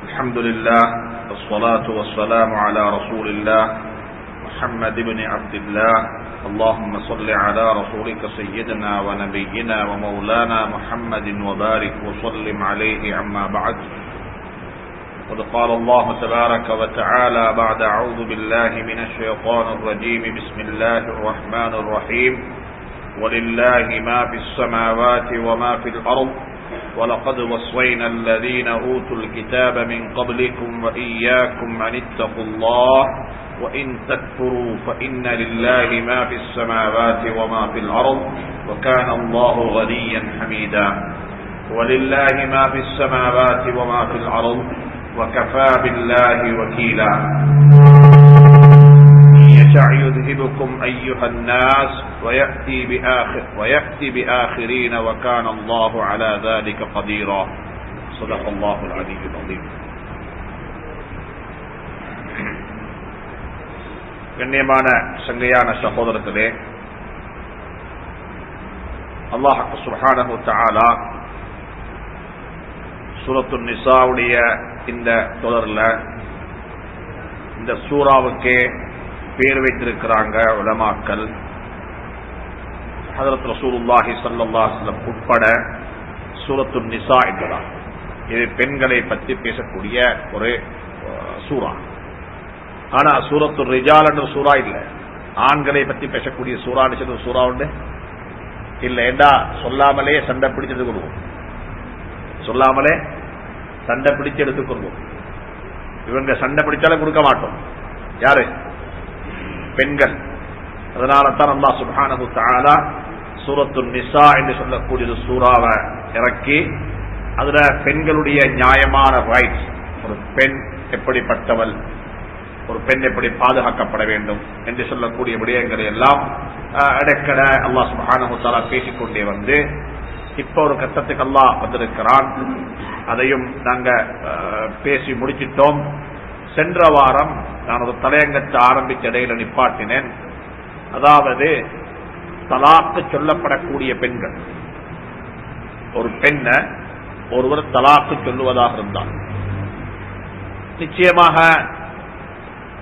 الحمد لله والصلاة والسلام على رسول الله محمد بن عبد الله اللهم صل على رسولك سيدنا ونبينا ومولانا محمد وبارك وسلم عليه عما بعد. قد قال الله تبارك وتعالى بعد أعوذ بالله من الشيطان الرجيم بسم الله الرحمن الرحيم ولله ما في السماوات وما في الأرض ولقد وصينا الذين أوتوا الكتاب من قبلكم وإياكم أن اتقوا الله وإن تكفروا فإن لله ما في السماوات وما في الأرض وكان الله غنيا حميدا. ولله ما في السماوات وما في الأرض وكفى بالله وكيلا. يشاء يذهبكم أيها الناس ويأتي بآخرين وكان الله على ذلك قديرا. صدق الله العلي العظيم. கண்ணியமான சங்கையான சகோதரர்களே, அல்லாஹ் சுப்ஹானஹு வ தஆலா சூரத்துன் நிசாவுடைய இந்த தொடர்ல இந்த சூராவுக்கே பேர் வைத்திருக்கிறாங்க உலமாக்கள். ஹஜ்ரத் ரசூலுல்லாஹி ஸல்லல்லாஹு அலைஹி வஸல்லம் உட்பட சூரத்துன் நிசா என்பதால் இது பெண்களை பற்றி பேசக்கூடிய ஒரு சூரா. ஆனா சூரத்துர் ரிஜால் என்ற சூரா இல்ல, ஆண்களை பற்றி பேசக்கூடிய சூறான்னு சூறா உண்டு இல்ல. ஏண்டா சொல்லாமலே சண்டை பிடிச்சு எடுத்துக்கொள்வோம், சொல்லாமலே சண்டை பிடிச்சு எடுத்துக்கொள்வோம். இவங்க சண்டை பிடிச்சாலும் கொடுக்க மாட்டோம். யாரு? பெண்கள். அதனால தான் அல்லாஹ் சுப்ஹானஹு வ தஆலா சூரத்துன் நிசா என்று சொல்லக்கூடிய சூறாவை இறக்கி அதுல பெண்களுடைய நியாயமான ரைட்ஸ், ஒரு பெண் எப்படிப்பட்டவள், ஒரு பெண் எப்படி பாதுகாக்கப்பட வேண்டும் என்று சொல்லக்கூடிய விடயங்களை எல்லாம் இடைக்கட அல்லாஹ் சுப்ஹானஹு வ தஆலா பேசிக்கொண்டே வந்து இப்ப ஒரு கட்டத்துக்கு அல்லாஹ் வந்திருக்கிறான். அதையும் நாங்க பேசி முடிச்சிட்டோம். சென்ற வாரம் நான் ஒரு தலையங்கத்தை ஆரம்பிச்ச இடையில நிப்பாட்டினேன். அதாவது தலாக்கு சொல்லப்படக்கூடிய பெண்கள், ஒரு பெண்ண ஒருவர் தலாக்கு சொல்லுவதாக இருந்தால் நிச்சயமாக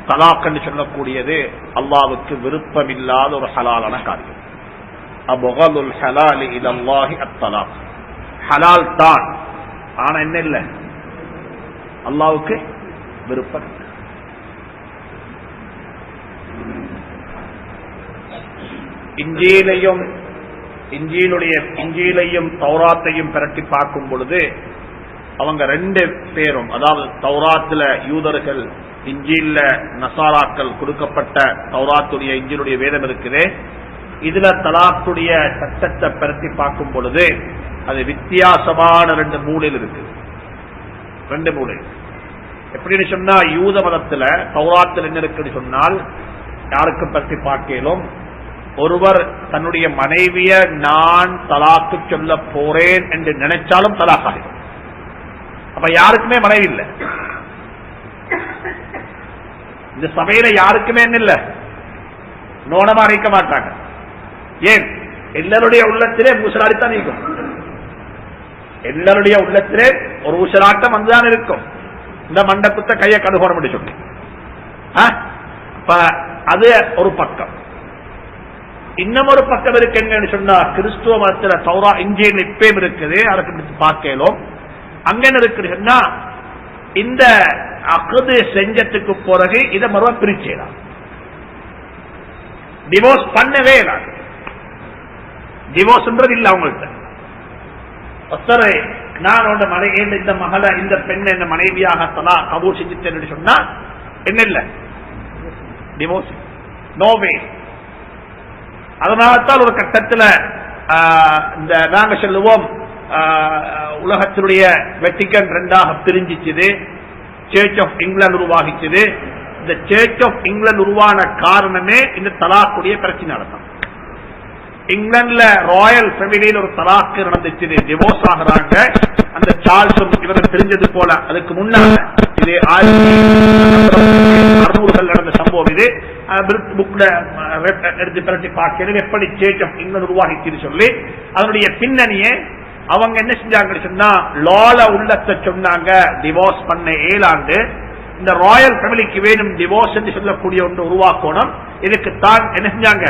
தலாக் என்று சொல்லக்கூடியது அல்லாஹ்வுக்கு விருப்பமில்லாத ஒரு ஹலாலான காரியம். அபுகலுல் ஹலாலி இலல்லாஹி அத்தலாக், ஹலால் தான், ஆனா என்ன இல்ல, அல்லாஹ்வுக்கு விருப்பம். இஞ்சியிலையும் தௌராத்தையும் பிரட்டி பார்க்கும் பொழுது அவங்க ரெண்டு பேரும், அதாவது தௌராத்துல யூதர்கள், இஞ்சியில நசாராக்கள் கொடுக்கப்பட்ட தௌராத்துடைய இஞ்சிலுடைய வேதம் இருக்குதே, இதுல தலாக்குடைய சட்டத்தை பிரட்டி பார்க்கும் பொழுது அது வித்தியாசமான ரெண்டு மூலையில் இருக்கு. ரெண்டு மூலை எப்படின்னு சொன்னா, யூத மதத்துல தௌராத்தில் என்ன இருக்குன்னு சொன்னால், யாருக்கு பற்றி பார்க்கலும், ஒருவர் தன்னுடைய மனைவிய நான் தலாக்கு சொல்ல போறேன் என்று நினைச்சாலும் தலாக் ஆகிடும். அப்ப யாருக்குமே மனைவி இல்லை. இந்த சபையில யாருக்குமே என்ன இல்ல, நோனமா இருக்க மாட்டாங்க. ஏன்? எல்லாருடைய உள்ளத்திலே ஊசலாடித்தான் இருக்கும். எல்லாருடைய உள்ளத்திலே ஒரு ஊசலாட்டம் வந்துதான் இருக்கும். இந்த மண்டபத்த கையை கடுகோரம் என்று சொல்லி அது ஒரு பக்கம். இன்னும் ஒரு பக்கம் இருக்கு. என்னன்னு சொன்னா, கிறிஸ்துவ மதத்துல தௌரா இஞ்சில் இப்பயும் இருக்குது, அதுக்கு பார்க்கலும். அங்க என்ன இருக்குன்னா, இந்த அக்து செஞ்சத்துக்கு பிறகு இதை மறுவ பிரிச்சேலாம், டிவோர்ஸ் பண்ணவே இல்லை. டிவோர்ஸ்ன்றது இல்ல அவங்கள்ட்ட. ஒருத்தர் நான் இந்த மகளை, இந்த பெண்ணை இந்த மனைவியாக தலா கபூல் செஞ்சுட்டேன்னு சொன்னா என்ன இல்ல, டிவோர்ஸ் நோவே. அதனால்தான் ஒரு கட்டத்தில் இந்த நாங்க சொல்லுவோம், உலகத்தினுடைய வெட்டிக்கன் ரெண்டாக பிரிஞ்சிச்சுது, சர்ச் ஆஃப் இங்கிலாந்து உருவாகிச்சது. இந்த சர்ச் ஆஃப் இங்கிலாந்து உருவான காரணமே இந்த தலாக்குடைய பிரச்சனை தான். இங்கிலாந்துல ராயல் ஃபேமிலியில் ஒரு தலாக்கு நடந்துச்சு, டிவோர்ஸ் ஆகிறாங்க. அந்த சார்ல்ஸும் இவரும் தெரிஞ்சது போல அதுக்கு முன்னால இது 1600 நடந்த சம்பவம். இது புக்ல எடுத்து பிரட்டி பார்க்கிறது எப்படி சர்ச் ஆஃப் இங்கிலாந்து உருவாகிச்சு சொல்லி அதனுடைய பின்னணியை அவங்க என்ன செஞ்சாங்கன்னு சொன்னா லால உள்ளத்தை சொன்னாங்க டிவோர்ஸ் பண்ண ஏழாண்டு இந்த ராயல் ஃபேமிலிக்கு வேணும் டிவோர்ஸ் என்று சொல்லக்கூடிய ஒன்று உருவாக்கணும். இதுக்கு தான் என்ன செஞ்சாங்க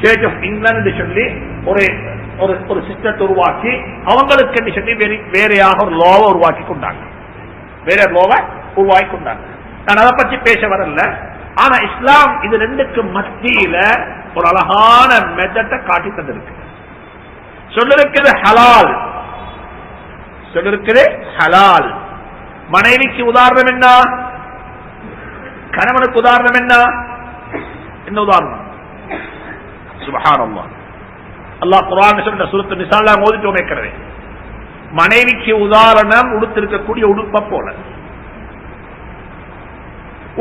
சர்ச் ஆஃப் இங்கிலாந்து சொல்லி ஒரு ஒரு சிஸ்டத்தை உருவாக்கி அவங்களுக்கு என்று சொல்லி வேறையாக ஒரு லோவை உருவாக்கி கொண்டாங்க. வேற லோவை உருவாக்கி கொண்டாங்க. நான் அதை பற்றி பேச வரல. ஆனா இஸ்லாம் இது ரெண்டுக்கு மத்தியில ஒரு அழகான மெத்தட்டை காட்டி தந்திருக்கு. சொல்லிருக்கிறது ஹலால், சொல்லிருக்கிறது ஹலால். மனைவிக்கு உதாரணம் என்ன, கணவனுக்கு உதாரணம் என்ன, என்ன உதாரணம்? சுப்ஹானல்லாஹ். அல்லாஹ் குர்ஆன் சொல்ற சூரத்து நிசால ஓதிட்டு வைக்கிறது. மனைவிக்கு உதாரணம் உடுத்திருக்கக்கூடிய உடுப்ப போல.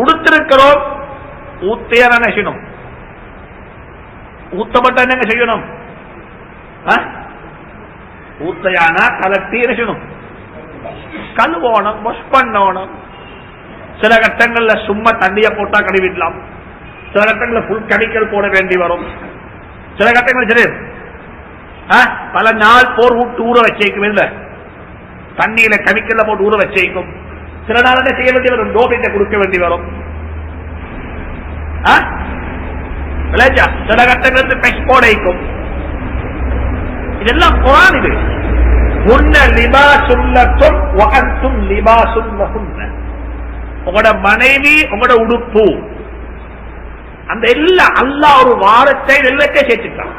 உடுத்திருக்கிறோம், ஊத்தையா நினைக்கணும். ஊத்தப்பட்ட என்னங்க செய்யணும்? ஊத்தையானா கலட்டி நினைக்கணும், கழுவோணும், வாஷ் பண்ணணும். சில கட்டங்கள்ல சும்மா தண்ணிய போட்டா கழுவிடலாம், சில கட்டங்களில் புல் கடிக்கல் போட வேண்டி வரும். சில கட்டங்கள் சரி பல நாள் போர் விட்டு ஊற வச்சேக்கும், இல்ல தண்ணியில கெமிக்கல்ல போட்டு ஊற வச்சேக்கும். சில நாள் என்ன செய்ய வேண்டி வரும், டோபிட்ட கொடுக்க வேண்டி வரும். சில கட்டங்களுக்கு பெஷ் போடைக்கும். இதெல்லாம் குர்ஆன். இது உன்ன லிபாசுல்லக்கும் வஅன்தும் லிபாசுல் லஹுன்ன. உங்களோட மனைவி உங்களோட உடுப்பு, அந்த எல்லா அல்லாஹ் ஒரு வாரத்தை எல்லாத்தையும் சேர்த்துட்டான்.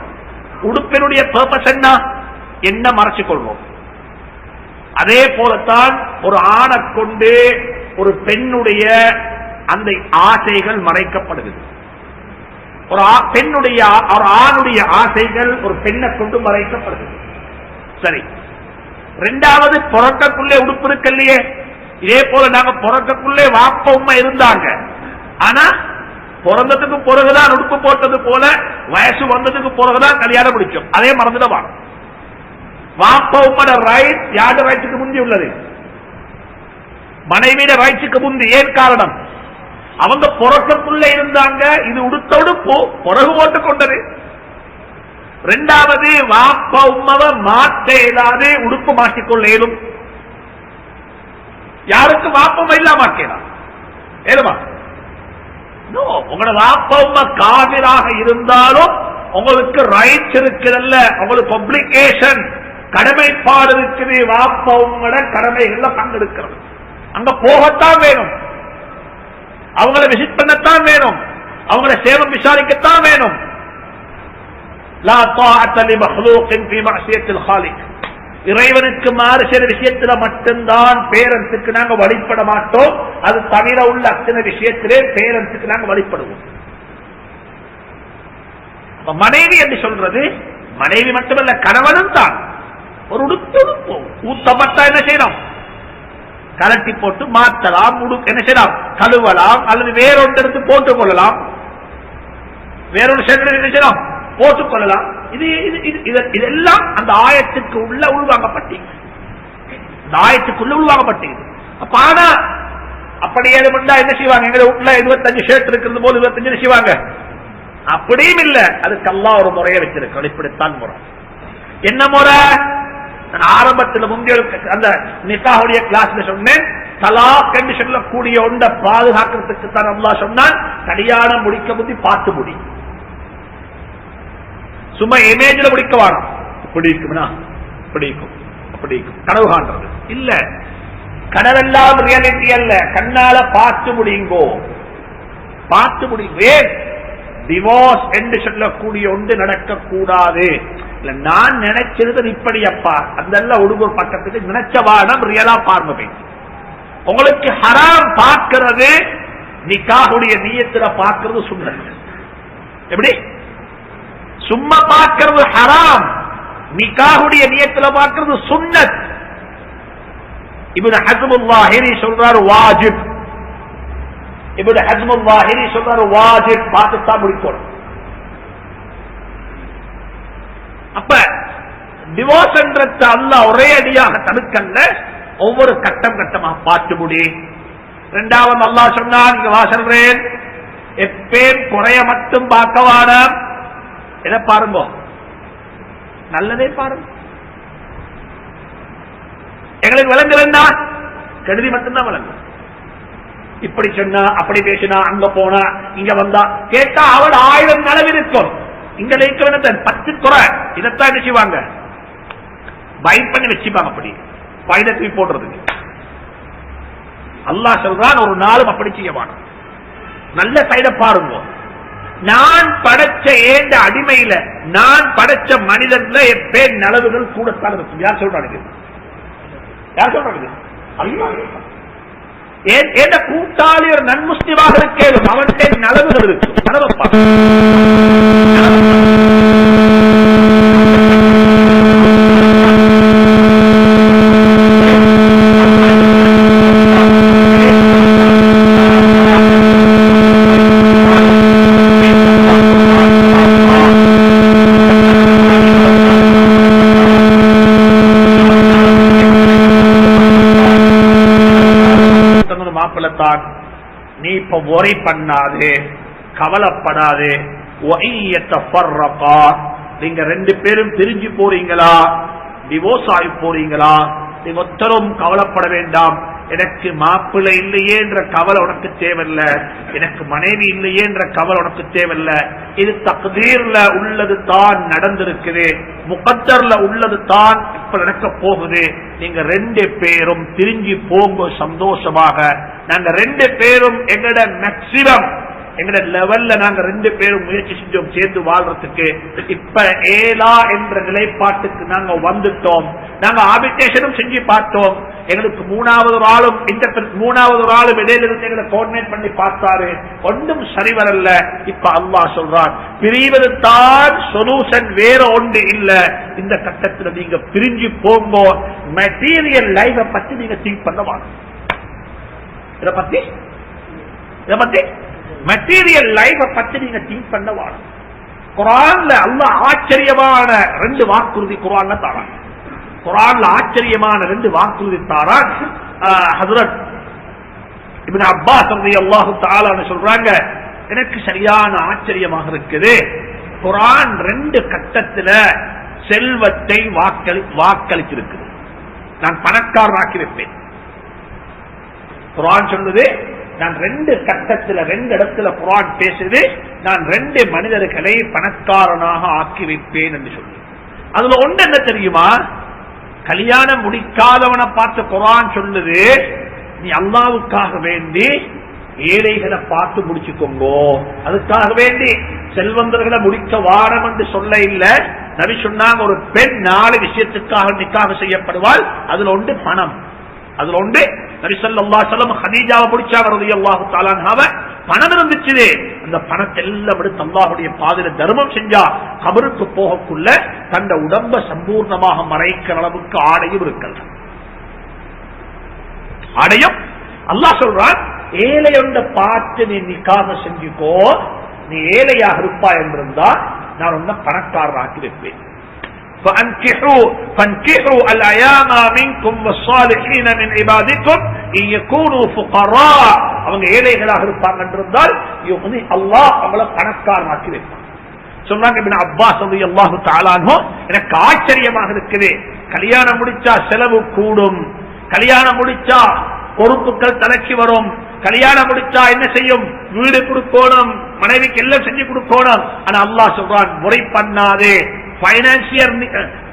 உடுப்பினுடைய பர்பஸ் என்ன மறைச்சு கொள்வோம். அதே போலத்தான் ஒரு ஆணை கொண்டு ஒரு பெண்ணுடைய அந்த ஆசைகள் மறைக்கப்படுகிறது. ஒரு பெண்ணுடைய ஒரு ஆணுடைய ஆசைகள் ஒரு பெண்ணை கொண்டு மறைக்கப்படுகிறது. சரி, இரண்டாவது பிறக்கக்குள்ளே உடுப்பு இருக்கலையே. இதே போல நாங்க பிறக்கக்குள்ளே வாப்ப உம்மா இருந்தாங்க. ஆனா பிறந்ததுக்கு பிறகுதான் உடுப்பு போட்டது போல வயசு வந்ததுக்கு பிறகுதான் கல்யாணம் முடிச்சோம். அதே மறந்துடுவாங்க. வாப்ப உம்மோட ரைட் யாரு ரைட்ஸுக்கு முந்தி உள்ளது, மனைவியோட ரைட்ஸுக்கு முந்தி. ஏன் காரணம்? அவங்க பிறக்கக்குள்ள இருந்தாங்க. இது உடுத்த உடுப்பு பிறகு போட்டுக் கொண்டது. இரண்டாவது வாப்ப உம்மவை மாற்ற இயலாது, உடுப்பு மாற்றிக்கொள்ள இயலும். யாருக்கு வாப்பம் இல்ல மாற்றலாம் ஏழுமா? உங்களோட வாப்ப உம்மா காபிராக இருந்தாலும் உங்களுக்கு ரைட்ஸ் இருக்குதல்ல, உங்களுக்கு ஒப்ளிகேஷன் கடமைப்பாடு இருக்குது. வாப்ப உம்மோட கடமைகள்ல பங்கெடுக்கிறது. அங்க போகத்தான் வேணும், அவங்களை விசிட் பண்ணத்தான் வேணும், அவங்களை சேவம் விசாரிக்கத்தான் வேணும். லா தாஅத லிமக்லூகின் ஃபீ மஅசியத்தில் காலிக். இறைவனுக்கு மாறு சில விஷயத்துல மட்டும்தான் பேரண்ட்ஸுக்கு நாங்க வழிபட மாட்டோம். அது தவிர உள்ள அத்தனை விஷயத்திலே பேரண்ட்ஸுக்கு நாங்க வழிபடுவோம். மனைவி என்று சொல்றது மனைவி மட்டுமல்ல, கணவனும் தான். ஒரு உடுப்பு ஊத்தப்பட்டா என்ன செய்யணும்? கலட்டி போட்டு மாற்றலாம், என்ன செய்யலாம்? கழுவலாம், அல்லது வேறொன்று எடுத்து போட்டுக் கொள்ளலாம், வேறொரு சேர்ந்து என்ன செய்யலாம்? போட்டுக் கொள்ளலாம். இதெல்லாம் அந்த ஆயத்துக்கு உள்ள உள்வாங்கப்பட்டீங்க, இந்த ஆயத்துக்குள்ள உள்வாங்கப்பட்டீங்க. அப்ப ஆனா அப்படியே என்ன செய்வாங்க? எங்க வீட்டுல 25 ஷர்ட் இருக்கிறது போது 25 செய்வாங்க. அப்படியும் இல்ல, அதுக்கு அல்லாஹ் ஒரு முறையை வச்சிருக்க. இப்படித்தான் முறை. என்ன முறை? நான் ஆரம்பத்தில் முந்தைய அந்த நிக்காஹுடைய கிளாஸ்ல சொன்னேன், தலாக் என்று சொல்லக்கூடிய ஒன்றை பாதுகாக்கிறதுக்கு தான் அல்லாஹ் சொன்னான், கல்யாணம் முடிக்க முந்தி பார்த்து முடி. சும்மா இமேஜ்ல முடிக்க வேணும். பிடிக்கும்னா பிடிக்கும், பிடிக்கும் கனவு காண்றது இல்ல. கனவெல்லாம் ரியாலிட்டி அல்ல, கண்ணால பார்த்து முடியுங்கோ, பார்த்து முடியுங்க. டிவோர்ஸ் என்று சொல்லக்கூடிய ஒன்று நடக்கக்கூடாது. நான் நினைச்சிருந்தது இப்படி அப்பா, அந்த ஒடுங்கூர் பக்கத்துக்கு நினைச்ச வானம் ரியலா பார்வை. உங்களுக்கு ஹராம் பார்க்கிறது நிக்காஹுடைய நியத்துல பார்க்கிறது சுன்னத். எப்படி? சும்மா பார்க்கிறது ஹராம், நிக்காஹுடைய நியத்துல பார்க்கிறது சுன்னத். இப்னு ஹஸ்முல் லாஹிரி சொல்றாரு வாஜிப். இப்னு ஹஸ்முல் லாஹிரி சொல்றாரு வாஜிப், பார்த்துதான் முடிக்கணும். அப்ப டிவோர்ஸ் என்ற அல்லாஹ் ஒரே அடியாக தடுக்கல்ல, ஒவ்வொரு கட்டம் கட்டமா பார்த்து முடி. இரண்டாவது அல்லாஹ் சொன்னான், இங்க வாசல்றேன் எப்பேன் குறைய மட்டும் பார்க்கவான, எதை பாருங்க? நல்லதே பாருங்க. எங்களுக்கு விளங்குறா கெடுதி மட்டும்தான் விளங்கும். இப்படி சொன்னா அப்படி பேசினா அங்க போனா இங்க வந்தா கேட்டா அவள் 1000 நலவு இருக்கும். இங்க லைக்க 10 குறை. இதைத்தான் என்ன செய்வாங்க, பைட் பண்ணி வச்சுப்பாங்க. அப்படி பைலத்தை போடுறதுக்கு அல்லாஹ் சொல்றான் ஒரு நாளும் அப்படி செய்யவான. நல்ல சைட பாருங்க. நான் படைச்ச ஏண்ட அடிமையில நான் படைச்ச மனிதன்ல எப்பேன் நலவுகள் கூடத்தான் இருக்கும். யார் சொல்றாங்க? யார் சொல்றாங்க? அல்லாஹ். ஏண்ட கூட்டாளி ஒரு நன்முஸ்லிமாக இருக்கேன், அவனுடைய நலவுகள் இருக்கு. நலவப்பா மாப்பிளத்தான். நீ இப்ப ஒரை பண்ணாதே, கவலைப்படாதே. நீங்க 2 பேரும் பிரிஞ்சு போறீங்களா, டிவோர்ஸ் ஆகி போறீங்களா, நீங்க ஒத்தரும் கவலைப்பட வேண்டாம். எனக்கு மாப்பிள்ளை இல்லையே என்ற கவலை உனக்கு தேவையில்லை, எனக்கு மனைவி இல்லையே என்ற கவலை உனக்கு தேவையில்லை. இது தக்தீர்ல உள்ளது தான் நடந்திருக்குது, முகத்தர்ல உள்ளது தான் இப்ப நடக்க போகுது. நீங்க 2 பேரும் பிரிஞ்சு போங்க சந்தோஷமாக. நாங்க 2 பேரும் எங்கட மேக்சிமம் எங்கட லெவல்ல நாங்க 2 பேரும் முயற்சி செஞ்சோம் சேர்ந்து வாழ்றதுக்கு. இப்ப ஏலா என்ற நிலைப்பாட்டுக்கு நாங்க வந்துட்டோம். நாங்க ஆபிடேஷனும் செஞ்சு பார்த்தோம். எங்களுக்கு மூணாவது ஒரு ஆளும் இடையில இருந்து எங்களை கோஆர்டினேட் பண்ணி பார்த்தாரு, ஒன்றும் சரி வரல. இப்ப அல்லாஹ் சொல்றான், பிரிவது தான் சொல்யூஷன், வேற ஒன்று இல்ல. இந்த கட்டத்தில் நீங்க பிரிஞ்சு போங்க. மெட்டீரியல் லைஃப பத்தி நீங்க திங்க் பண்ண வாங்க. இத பத்தி மெட்டீரியல் லைஃப பத்தி நீங்க திங்க் பண்ண வாங்க. குர்ஆன்ல அல்லாஹ் ஆச்சரியமான 2 வாக்குறுதி குர்ஆன்ல தரான். குர்ஆன்ல ஆச்சரியமான 2 வாக்குறுதி தரான். ஹஜ்ரத் இப்னு அப்பாஸ் ரலியல்லாஹு தஆலா சொல்றாங்க, எனக்கு சரியான ஆச்சரியமாக இருக்குது. குர்ஆன் 2 கட்டத்துல செல்வத்தை வாக்களிச்சிருக்குது. நான் பணக்காரனாக்கி வைப்பேன். குர்ஆன் சொல்லுது, நான் 2 கட்டத்தில் 2 இடத்துல குர்ஆன் பேசுது, நான் 2 மனிதர்களை பணக்காரனாக ஆக்கி வைப்பேன் என்று சொல்லு. அதுல ஒன்று என்ன தெரியுமா, கல்யாணம் முடிக்காதவனை பார்த்து குர்ஆன் சொல்லுது, நீ அல்லாஹ்வுக்காக வேண்டி ஏழைகளை பார்த்து முடிச்சுக்கோங்கோ. அதுக்காக வேண்டி செல்வந்தர்களை முடிக்க வாரம் என்று சொல்ல இல்ல. நபி சொன்னாங்க, ஒரு பெண் 4 விஷயத்துக்காக நிக்காஹ் செய்யப்படுவாள். அதுல ஒன்று பணம். அதுல ஒன்று நபி ஸல்லல்லாஹு அலைஹி வஸல்லம் ஹதீஜாவை முடிச்சாங்க ரலியல்லாஹு தஆலா அன்ஹா. பணம் இருந்துச்சு, அந்த பணத்தை எல்லாம் எடுத்து அல்லாஹ்வுடைய பாதையில தர்மம் செஞ்சா கபருக்கு போகக்குள்ள தந்த உடம்ப சம்பூர்ணமாக மறைக்கிற அளவுக்கு ஆடையும் இருக்கிறது. ஆடையும் அல்லாஹ் சொல்றான், ஏழையொண்ட பார்த்து நீ நிக்காஹ் செஞ்சுக்கோ. நீ ஏழையாக இருப்பாய் என்றிருந்தா நான் உன்னை பணக்காரராக்கி வைப்பேன். فانكحوا الأيام منكم والصالحين من عبادكم إن يكونوا فقراء. அவங்க ஏழைகளாக இருப்பாங்க என்றால் அல்லாஹ் அவங்களை பணக்காரனாக்கி வைப்பான். சொன்னாங்க இப்னு அப்பாஸ் ரலியல்லாஹு தஆலா அன்ஹு, எனக்கு ஆச்சரியமாக இருக்குது. கல்யாணம் முடிச்சா செலவு கூடும், கல்யாணம் முடிச்சா பொறுப்புகள் தலைக்கு வரும், கல்யாணம் முடிச்சா என்ன செய்யும், வீடு கொடுக்கணும், மனைவிக்கு எல்லாம் செஞ்சு கொடுக்கணும். ஆனா அல்லாஹ் சொல்றான், முறை பண்ணாதே. பைனான்சியர்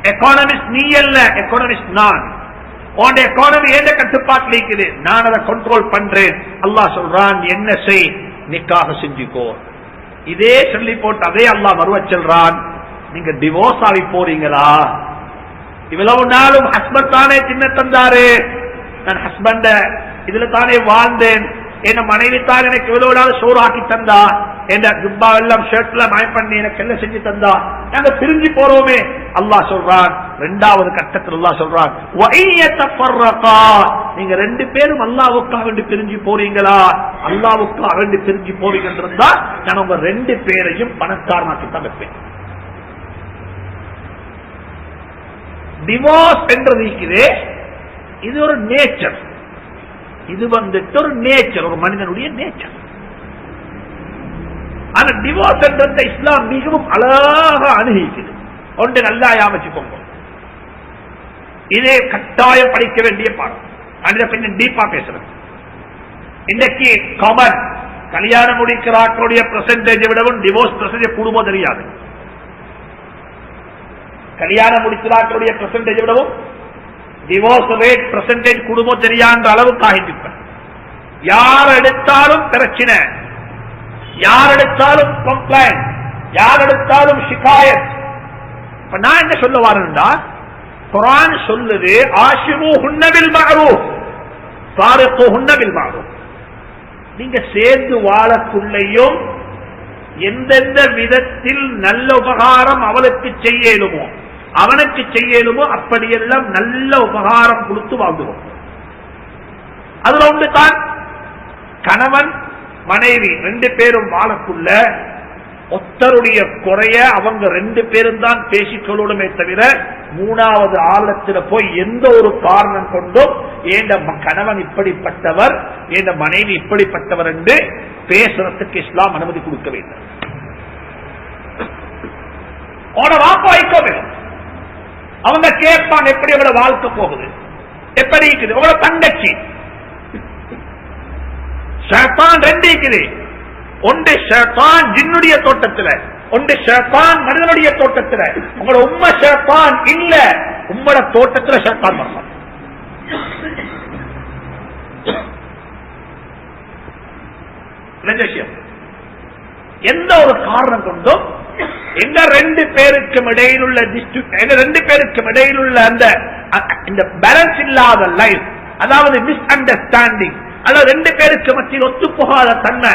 எக்கானமிஸ்ட் நீ அல்ல, எக்கானமிஸ்ட் நான். உன் எக்கானமி எந்த கட்டுப்பாட்டில் இருக்குது, நான் அதை கண்ட்ரோல் பண்றேன். அல்லாஹ் சொல்றான், என்ன செய், நிக்காஹ் செஞ்சுக்கோ. இதே சொல்லி போட்டு அதே அல்லாஹ் மறுவ சொல்றான், நீங்க டிவோர்ஸ் ஆகி போறீங்களா? இவ்வளவு நாளும் ஹஸ்பண்ட் தானே சின்ன தந்தாரு, நான் ஹஸ்பண்ட இதுல தானே வாழ்ந்தேன், என் மனைவி தான் எனக்கு இவ்வளவு நாள் சோறு ஆக்கி தந்தா, என் ஜுப்பா எல்லாம் ஷர்ட்ல மாய் பண்ணி எனக்கு எல்லாம் செஞ்சு தந்தா, நாங்க பிரிஞ்சு போறோமே. அல்லாஹ் சொல்றான், 2வது கட்டத்தில் அல்லாஹ் சொல்றான், நீங்க 2 பேரும் அல்லாஹ்வுக்காக வேண்டி பிரிஞ்சு போறீங்களா? அல்லாஹ்வுக்காக வேண்டி பிரிஞ்சு போறீங்க இருந்தா நான் உங்க 2 பேரையும் பணக்காரனாக்கி தான் வைப்பேன். டிவோர்ஸ் என்றது இது ஒரு நேச்சர். இது வந்துட்டு ஒரு நேச்சர், ஒரு மனிதனுடைய நேச்சர். ஆனா டிவோர்ஸ் என்ற இஸ்லாம் மிகவும் அழகாக அணுகிக்குது. ஒன்று நல்லா யாமச்சுக்கோங்க, இதே கட்டாயம் படிக்க வேண்டிய பாடம். அந்த கொஞ்சம் டீப்பா பேசுறது. இன்னைக்கு காமன் கல்யாணம் முடிக்கிறார்களுடைய பெர்சன்டேஜை விடவும் டிவோர்ஸ் பெர்சன்டேஜ் கூடுமோ தெரியாது. கல்யாணம் முடிக்கிறார்களுடைய பெர்சன்டேஜை விடவும் டிவோர்ஸ் ரேட் பெர்சன்டேஜ் கூடுமோ தெரியாத அளவுக்கு ஆகிட்டு. யார் எடுத்தாலும் பிரச்சனை, யார் எடுத்தாலும் கம்ப்ளைண்ட், யார் எடுத்தாலும் ஷிகாயத். நான் என்ன சொல்ல வரேன்டா, குர்ஆன் சொல்லுது ஆஷிரூஹுன்ன பில் மஅரூஃப் ஃபாரிகூஹுன்ன பில் மஅரூஃப். நீங்க சேர்ந்து வாழக்குள்ளையும் எந்தெந்த விதத்தில் நல்ல உபகாரம் அவளுக்கு செய்யலுமோ அவனுக்கு செய்யலுமோ அப்படியெல்லாம் நல்ல உபகாரம் கொடுத்து வாழ்ந்துவோம். அதுல ஒன்று தான் கணவன் மனைவி 2 பேரும் வாழக்குள்ள ஒத்தருடைய குறைய அவங்க 2 பேரும் தான் பேசிக்கொள்ளணுமே தவிர 3வது ஆழத்தில் போய் எந்த ஒரு காரணம் கொண்டும் ஏண்ட கணவன் இப்படிப்பட்டவர் ஏண்ட மனைவி இப்படிப்பட்டவர் என்று பேசுறதுக்கு இஸ்லாம் அனுமதி கொடுக்க வேண்டும். வாப்பா வைக்க வேண்டும். அவங்க கேட்பாங்க எப்படி அவளோட வாழ்க்கை போகுது, எப்படி இருக்குது அவளோட தங்கச்சி. ஷைத்தான் 2 இருக்குது. ஒன்று ஷைத்தான் ஜின்னுடைய தோட்டத்தில், ஒன்று ஷைத்தான் மனிதனுடைய தோட்டத்தில். உங்களோட உம்மை ஷைத்தான் இல்ல, உம்மோட தோட்டத்தில் ஷைத்தான் வரலாம். எந்த ஒரு காரணம் கொண்டும் எங்க 2 பேருக்கும் இடையிலுள்ள எங்க 2 பேருக்கும் இடையிலுள்ள அந்த பேலன்ஸ் இல்லாத லைஃப், அதாவது மிஸ் அண்டர்ஸ்டாண்டிங், அல்லது 2 பேருக்கு மத்தியில் ஒத்து போகாத தன்மை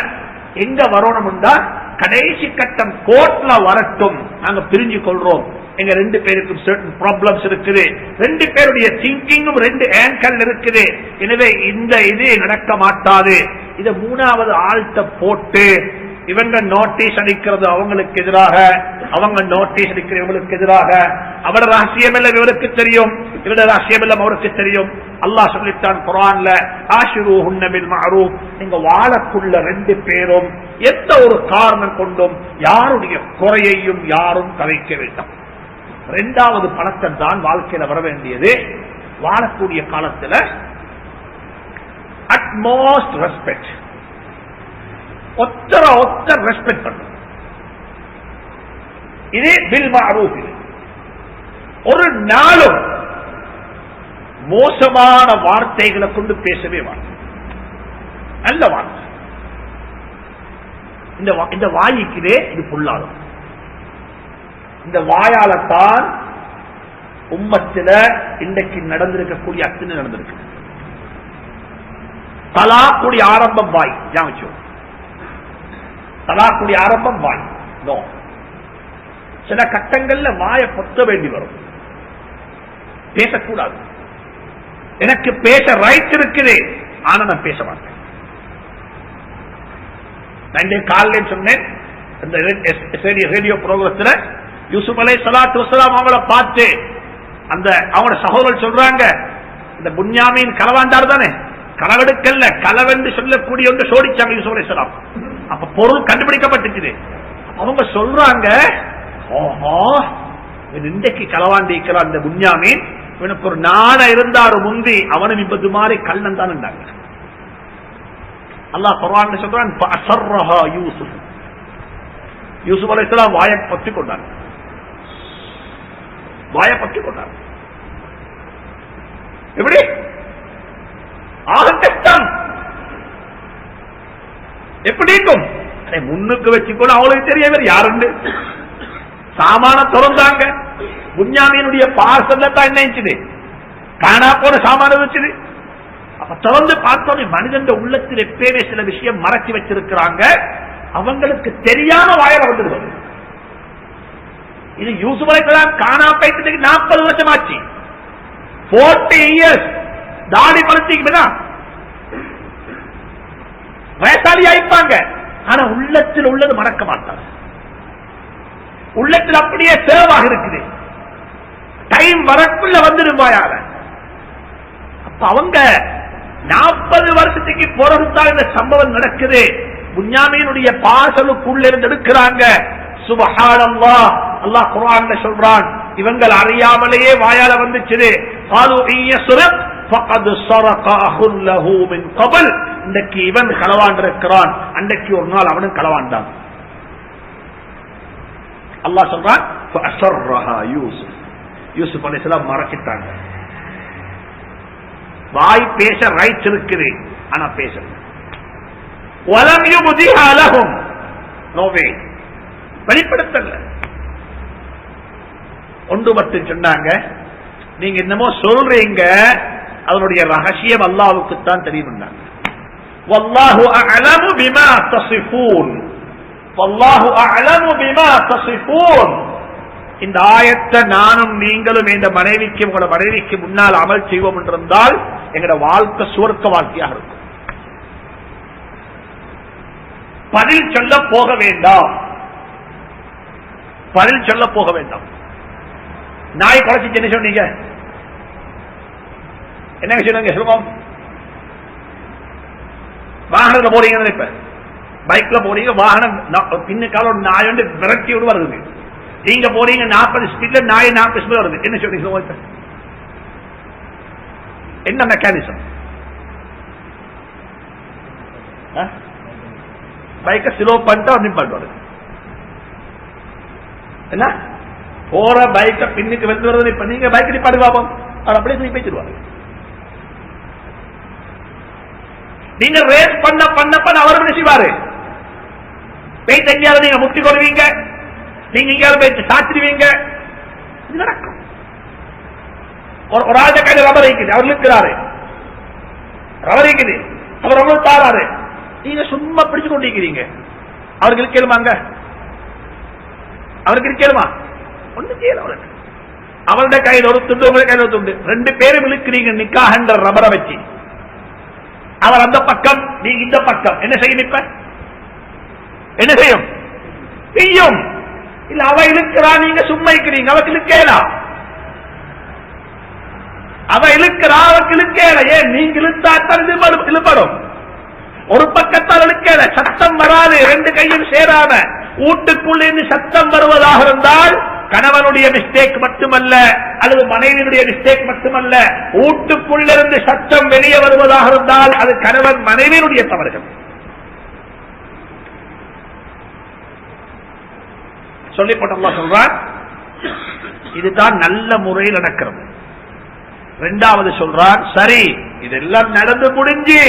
எங்க வரணும்டா கடைசி கட்டம் கோர்ட்ல வரட்டும், நாங்க பிரிஞ்சு கொள்றோம், எங்க 2 பேருக்கும் certain ப்ராப்ளம்ஸ் இருக்குது, 2 பேருடைய திங்கிங்கும் 2 ஆங்கிள் இருக்குது, எனவே இந்த இது நடக்க மாட்டாது. இத 3வது ஆள்கிட்ட போட்டு இவங்க நோட்டீஸ் அடிக்கிறது அவங்களுக்கு எதிராக, அவங்க நோட்டீஸ் அடிக்கிற இவங்களுக்கு எதிராக. அவட ரகசியம் எல்லாம் இவருக்கு தெரியும், இவட ரகசியம் எல்லாம் அவருக்கு தெரியும். அல்லாஹ் சொல்லிட்டான் குர்ஆன்ல, ஆஷிரூஹுன்ன பில் மஅரூஃப். நீங்க வாழக்குள்ள 2 பேரும் எந்த ஒரு காரணம் கொண்டும் யாருடைய குறையையும் யாரும் கலைக்க வேண்டாம். 2வது பழக்கம் தான் வாழ்க்கையில வர வேண்டியது. வாழக்கூடிய காலத்தில் அட்மோஸ்ட் ரெஸ்பெக்ட், ஒத்தர ரெஸ்பெக்ட் பண்ணும். இது பில் மஅரூஃப். ஒரு நாளும் மோசமான வார்த்தைகளை கொண்டு பேசவே வார்த்தை, நல்ல வார்த்தை. இந்த வாய்க்குதே இது பொல்லாதம். இந்த வாயாலத்தான் உம்மத்தில இன்றைக்கு நடந்திருக்கக்கூடிய அத்தனை நடந்திருக்கு. தலாக்குடைய ஆரம்பம் வாய், ஞாபகம். தலாக்குடைய ஆரம்பம் வாய். சில கட்டங்கள்ல வாயை பொத்த வேண்டி வரும், பேசக்கூடாது. எனக்கு பேச ரைட் இருக்குது, ஆனா நான் பேச மாட்டேன். நான் காலையில் சொன்னேன், இந்த ரேடியோ ப்ரோகிரஸ்ல யூசுப் அலைஹிஸ்ஸலாத்து வஸ்ஸலாம் அவங்கள பார்த்து அந்த அவங்களோட சகோதரர் சொல்றாங்க, இந்த புன்யாமீன் களவாண்டார் தானே, களவெடுக்கல்ல களவென்று சொல்லக்கூடிய ஒன்று சோடிச்சாங்க யூசுப் அலைஹிஸ்ஸலாம். அப்ப பொருள் கண்டுபிடிக்கப்பட்டுச்சு. அவங்க சொல்றாங்க, ஓஹோ இன்றைக்கு களவாண்டிக்கிறான் இந்த புன்யாமீன், இவனுக்கு ஒரு நாட இருந்தாரு முந்தி, அவனும் இப்பது மாதிரி கள்ளன் தான் இருந்தாங்க. அல்லாஹ் குர்ஆன்ல சொல்றான், ஃபஅஸர்ரஹா யூசுப். யூசுப் அலைஹிஸ்ஸலாம் வாயை பற்றிக் கொண்டாங்க, வாயை பற்றிக் கொண்டாங்க. எப்படி ஆக கஷ்டம், எப்படி இருக்கும்? முன்னுக்கு வச்சுக்கொண்டு அவளுக்கு தெரியவே யாருண்டு சாமான திறந்தாங்க. புன்யாமீனுடைய பார்சல்ல தான் என்ன இருந்துச்சு, காணா போன சாமான வச்சுது. அப்ப திறந்து பார்த்தோம், மனிதன் உள்ளத்தில் எப்பயுமே சில விஷயம் மறைச்சி வச்சிருக்கிறாங்க, அவங்களுக்கு தெரியாம வாயில வந்துடுவது. இது யூசுப் அலைஹிஸ்ஸலாம் காணா போயிட்டு 40 வருஷம் ஆச்சு, 40 இயர்ஸ் தாடி படுத்திக்கு வயசாளி ஆயிப்பாங்க. ஆனா உள்ளத்தில் உள்ளது மறக்க மாட்டாங்க, உள்ளத்தில் அப்படியே சேவாக இருக்குது. டைம் வரக்குள்ள வந்துருவாயார. அப்ப அவங்க 40 வருஷத்துக்கு பிறகுதான் இந்த சம்பவம் நடக்குது. புன்யாமீனுடைய பாசலுக்குள்ள இருந்து எடுக்கிறாங்க. சுப்ஹானல்லாஹ், அல்லாஹ் குர்ஆன்ல சொல்றான், இவங்கள் அறியாமலேயே வாயால வந்துச்சு. قالوا ان يسرق فقد سرق اخ له من قبل. இன்றைக்கு இவன் களவாண்டு இருக்கிறான், அன்றைக்கு ஒரு நாள் அவனும் களவாண்டான். அல்லாஹ் சொல்றான் فأسرها يوسف. யூசுப் அலைஹிஸ்ஸலாம் மறைச்சிட்டாங்க. வாய் பேச ரைட்ஸ் இருக்குது, ஆனா பேச وَلَمْ يُبْدِهَا لَهُمْ. நோ வே, வெளிப்படுத்தல. ஒன்று மட்டும் சொன்னாங்க, நீங்க என்னமோ சொல்றீங்க, அதனுடைய ரகசியம் அல்லாஹ்வுக்கு தான் தெரியும். வல்லாஹு அஅலமு பிமா தஸிஃபூன். வல்லாஹு அஅலமு பிமா தஸிஃபூன். இந்த ஆயத்தை நானும் நீங்களும் இந்த மனைவிக்கு உங்களோட மனைவிக்கு முன்னால் அமல் செய்வோம் என்றிருந்தால் எங்களோட வாழ்க்கை சுவர்க்க வாழ்க்கையாக இருக்கும். பதில் சொல்ல போக வேண்டாம், பதில் சொல்ல போக வேண்டாம். நாய் குறைச்சி என்ன சொன்னீங்க? என்ன சொன்னீங்க? சொல்லுவோம். வாகனத்துல போறீங்க, இப்ப பைக்ல போறீங்க, வாகனம் பின்னுக்கால ஒரு நாய் வந்து விரட்டி விடு வருது. நீங்க போறீங்க 40 ஸ்பீட்ல, நாய் 40 ஸ்பீட் வருது. என்ன சொன்னீங்க? என்ன மெக்கானிசம்? பைக்கை ஸ்லோ பண்ணிட்டு நிப்பாட்டு. என்ன போற பைக்கை பின்னுக்கு வந்து வருது. இப்ப நீங்க பைக் நிப்பாடு பாப்போம், அப்படியே தூக்கி பேசிடுவாங்க. நீங்க ரேஸ் பண்ண அவர் என்ன செய்வாரு? போய் எங்கேயாவது நீங்க முட்டி கொள்வீங்க, நீங்க எங்கேயாவது போய் சாத்திடுவீங்க. இது நடக்கும். ஒரு ஆளுடைய கையில் ரப்பர் இருக்குது, அவர் இருக்கிறாரு, ரப்பர் இருக்குது, அவர் அவ்வளவு தாராரு, நீங்க சும்மா பிடிச்சு கொண்டிருக்கிறீங்க. அவருக்கு இருக்கலுமாங்க? அவருக்கு இருக்கலுமா? ஒண்ணு செய்யல. அவருக்கு அவருடைய கையில் ஒரு துண்டு, உங்களுடைய கையில் ஒரு துண்டு, 2 பேரும் இழுக்கிறீங்க நிக்காஹ் என்ற ரப்பரை வச்சு. அவர் அந்த பக்கம், நீங்க இந்த பக்கம். என்ன செய்யும்? இப்ப என்ன செய்யும்? செய்யும். இல்ல அவ இழுக்கிறா, நீங்க சும்மா இருக்கிறீங்க. அவருக்கு இழுக்கலாம், அவ இழுக்கிறா, அவருக்கு இழுக்கல. ஏன்? நீங்க இழுத்தாத்தான் இழுப்படும். ஒரு பக்கத்தால் இழுக்கல, சத்தம் வராது. 2 கையும் சேராம வீட்டுக்குள்ளே சத்தம் வருவதாக இருந்தால் கணவனுடைய மிஸ்டேக் மட்டுமல்ல, அல்லது மனைவியுடைய மிஸ்டேக் மட்டுமல்ல, வீட்டுக்குள்ளிருந்து சத்தம் வெளியே வருவதாக இருந்தால் அது கணவன் மனைவியுடைய தவறுகள். சொல்லிப்பட்ட அல்லாஹ் சொல்றான், இதுதான் நல்ல முறையில் நடக்கிறது. 2வது சொல்றான், சரி இதெல்லாம் நடந்து முடிஞ்சு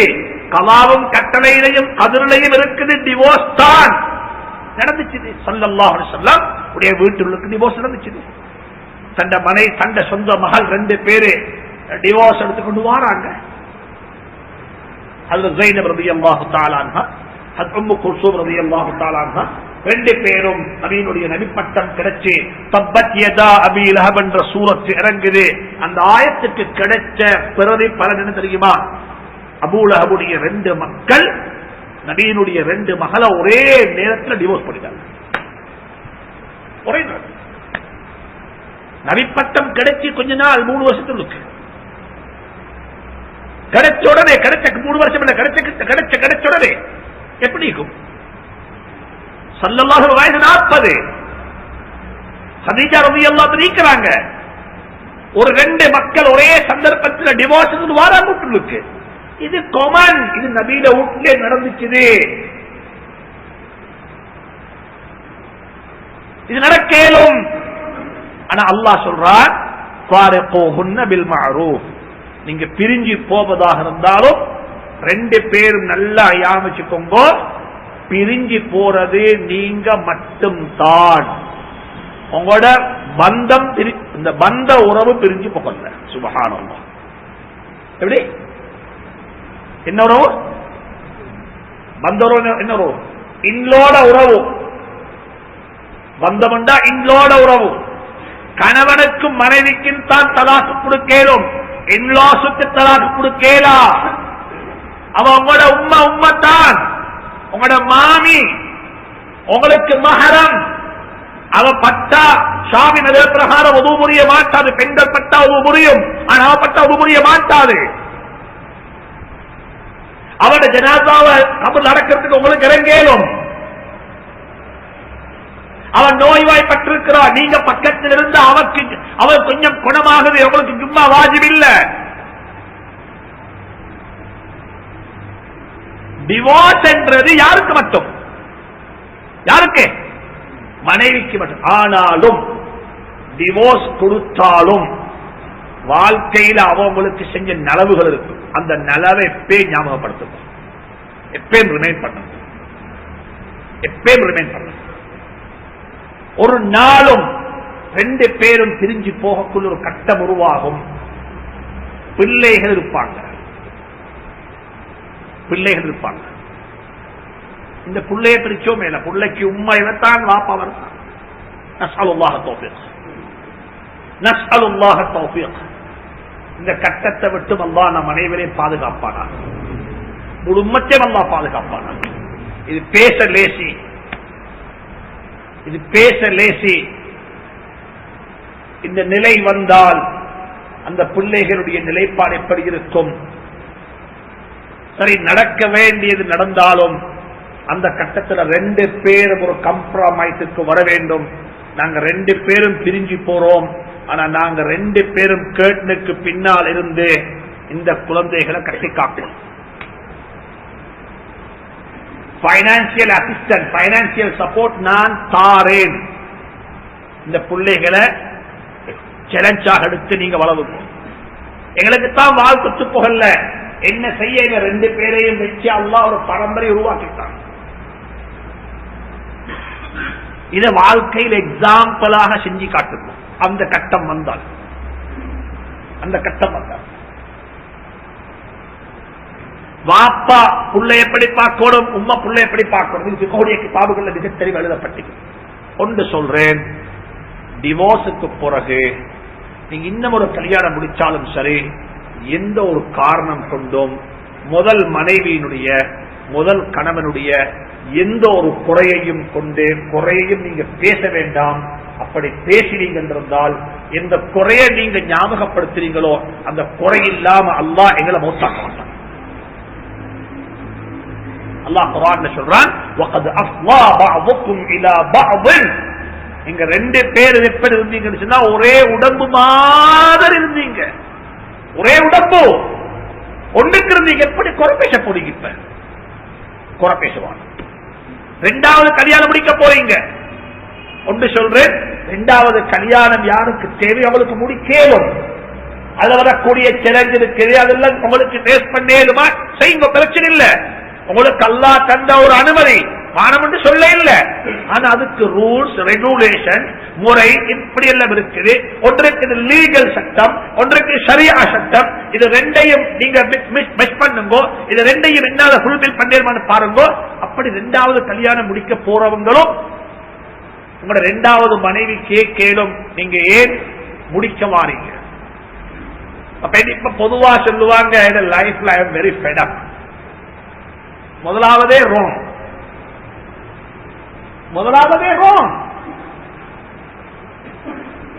கலாவும் கட்டளையிலையும் கதிரிலையும் இருக்குது, டிவோர்ஸ் தான் நடந்துச்சு. ஸல்லல்லாஹு அலைஹி வஸல்லம் உடைய வீட்டுக்கு டிவோர்ஸ் நடந்துச்சு. தண்ட மனை, தண்ட சொந்த மகள் 2 பேரு டிவோர்ஸ் எடுத்துக்கொண்டு வராங்க. ஹஜ்ரத் ஸைனப் ரலியல்லாஹு தஆலா அன்ஹா, ஹஜ்ரத் உம்மு குல்சூம் ரலியல்லாஹு தஆலா அன்ஹா, 2 பேரும் நபியினுடைய நபிப்பட்டம் கிடைச்சு தப்பத் யதா அபீ லஹப் என்ற சூரத் இறங்குது. அந்த ஆயத்துக்கு கிடைச்ச பிறகு பலன் என்ன தெரியுமா? அபூ லஹபுடைய 2 மக்கள் நபியினுடைய 2 மகளை ஒரே நேரத்தில் டிவோர்ஸ் பண்ணிட்டாங்க. ஒரே நேரம். நபிப்பட்டம் கிடைச்சி கொஞ்ச நாள், 3 வருஷத்துக்கு கிடைச்ச உடனே, கிடைச்ச 3 வருஷம் இல்ல, கிடைச்ச உடனே எப்படி இருக்கும்? ஸல்லல்லாஹு அலைஹி வஸல்லம் 40, ஹதீஜா ரலியல்லாஹு அன்ஹா நீக்குறாங்க. ஒரு 2 மக்கள் ஒரே சந்தர்ப்பத்தில் டிவோர்ஸ் வாராங்க. இது காமன், இது நபியில வீட்டிலே நடந்துச்சு. இது நடக்கலும். ஆனா அல்லாஹ் சொல்றான், ஃபாரிகூஹுன்ன பில் மஅரூஃப். நீங்க பிரிஞ்சு போவதாக இருந்தாலும் 2 பேரும் நல்லா யாமிச்சுக்கோங்க, பிரிஞ்சு போறது நீங்க மட்டும் தான். உங்களோட பந்தம், இந்த பந்த உறவு பிரிஞ்சு போகல. சுப்ஹானல்லாஹ். எப்படி? என்ன உறவு? பந்த உறவு. என்ன உறவு? இன்லோட உறவு. பந்தம்டா இன்லோட உறவு. கணவனுக்கும் மனைவிக்கும் தான் தலாக்கு கொடுக்கலும், இன்லாசுக்கு தலாக்கு கொடுக்கலா. அவ உங்களோட உம்மத்தான், உங்களோட மாமி, உங்களுக்கு மஹரம். அவ பட்டா ஷாமி நகர் பிரகாரம் உதவு புரிய மாட்டாது. பெண்கள் பட்டா உதவு புரியும், ஆனா அவ பட்டா உதவு புரிய மாட்டாது. அவட ஜனாசாவை கபர் நடக்கிறதுக்கு உங்களுக்கு இறங்கலும். அவன் நோய்வாய்ப்பட்டிருக்கிறார், நீங்க பக்கத்தில் இருந்து அவர் கொஞ்சம் குணமாகுது, உங்களுக்கு ஜும்மா வாஜிப் இல்ல. டிவோர்ஸ் என்றது யாருக்கு மட்டும்? யாருக்கு? மனைவிக்கு மட்டும். ஆனாலும் டிவோர்ஸ் கொடுத்தாலும் வாழ்க்கையில் அவங்களுக்கு செஞ்ச நலவுகள் இருக்கும். அந்த நலவை எப்பயும் ஞாபகப்படுத்தும், எப்பயும் ரிமைண்ட் பண்ணும், எப்பயும் ரிமைண்ட் பண்ணும். ஒரு நாளும் ரெண்டு பேரும் பிரிஞ்சு போகக்குள்ள ஒரு கட்டம் உருவாகும். பிள்ளைகள் இருப்பாங்க, பிள்ளைகள் இருப்பாங்க. இந்த பிள்ளைய பிரிச்சோம் மேல, பிள்ளைக்கு உம்மா இவத்தான், வாப்பா வரத்தான். நஸ்அலுல்லாஹ் தௌஃபீக், நஸ்அலுல்லாஹ் தௌஃபீக். இந்த கட்டத்தை விட்டு அல்லாஹ் நம் அனைவரையும் பாதுகாப்பானா, முழு உம்மத்தையும் அல்லாஹ் பாதுகாப்பானா. இது பேச லேசி, இது பேச லேசி. இந்த நிலை வந்தால் அந்த பிள்ளைகளுடைய நிலைப்பாடு எப்படி இருக்கும்? சரி, நடக்க வேண்டியது நடந்தாலும் அந்த கட்டத்தில் ரெண்டு பேரும் ஒரு கம்ப்ரமைஸுக்கு வர வேண்டும். நாங்க ரெண்டு பேரும் பிரிஞ்சு போறோம், ஆனா நாங்க ரெண்டு பேரும் கேட்டனுக்கு பின்னால் இருந்து இந்த குழந்தைகளை கட்டி காக்கணும். பைனான்சியல் அசிஸ்டன்ட், பைனான்சியல் சப்போர்ட் நான் தாரேன். இந்த பிள்ளைகளை சேலஞ்சாக எடுத்து நீங்க வளருங்க. எங்களுக்கு தான் வாழ்க்கை புகழ்ல என்ன செய்ய, ரெண்டு பேரையும் வச்சு அல்லாஹ் ஒரு பரம்பரை உருவாக்கிட்டான். இத வாழ்க்கையில் எக்ஸாம்பிளாக செஞ்சு காட்டணும். அந்த கட்டம் வந்தால், அந்த கட்டம் வந்தால் வாப்பா புள்ளை எப்படி பார்க்கணும், உம்மா புள்ளை எப்படி பார்க்கணும், இது கோடிய கிதாபுகள்ல மிக தெளிவு எழுதப்பட்டது. ஒன்று சொல்றேன், டிவோர்ஸுக்கு பிறகு நீங்க இன்னும் ஒரு கல்யாணம் முடிச்சாலும் சரி, எந்த ஒரு காரணம் கொண்டும் முதல் மனைவியினுடைய முதல் கணவனுடைய எந்த ஒரு குறையையும் கொண்டு குறையையும் நீங்க பேச வேண்டாம். அப்படி பேசினீங்க என்றால் எந்த குறையை நீங்க ஞாபகப்படுத்துறீங்களோ அந்த குறை இல்லாம அல்லாஹ் எங்களை மௌத்தாக்க மாட்டான். அல்லாஹ் குர்ஆன்ல சொல்றான், வகத் அஃலா பஅதுக்கும் இலா பஅத். நீங்க ரெண்டு பேர் எப்படி இருந்தீங்கன்னு சொன்னா ஒரே உடம்பு மாதிரி இருந்தீங்க, ஒரே உடம்பு ஒண்ணுக்கு இருந்தீங்க. எப்படி குறை பேச போறீங்க? இப்ப குறை பேசுவாங்க. ரெண்டாவது கல்யாணம் முடிக்க போறீங்க. ஒன்று சொல்றேன், ரெண்டாவது கல்யாணம் யாருக்கு தேவை அவளுக்கு முடிக்கலும். அதுல வரக்கூடிய சேலஞ்ச் இருக்குது, அதெல்லாம் உங்களுக்கு பேஸ் பண்ணேதுமா செய்யுங்க, பிரச்சனை இல்லை. உங்களுக்கு அல்லாஹ் தந்த ஒரு அனுமதி, மானம் என்று சொல்ல இல்லை. ஆனா அதுக்கு ரூல்ஸ் ரெகுலேஷன் முறை இப்படி எல்லாம் இருக்குது. ஒன்றுக்கு லீகல் சட்டம், ஒன்றுக்கு ஷரியா சட்டம். இது ரெண்டையும் நீங்க மிஸ் பண்ணுங்க, இது ரெண்டையும் என்னால ஃபுல்பில் பண்ணிருமான்னு பாருங்க. அப்படி ரெண்டாவது கல்யாணம் முடிக்க போறவங்களும் உங்களோட ரெண்டாவது மனைவி கேளும், நீங்க ஏன் முடிக்க மாறீங்க? இப்ப பொதுவா சொல்லுவாங்க, லைஃப்ல I am very fed up. முதலாவதே ரோங், முதலாவதே ரோங்.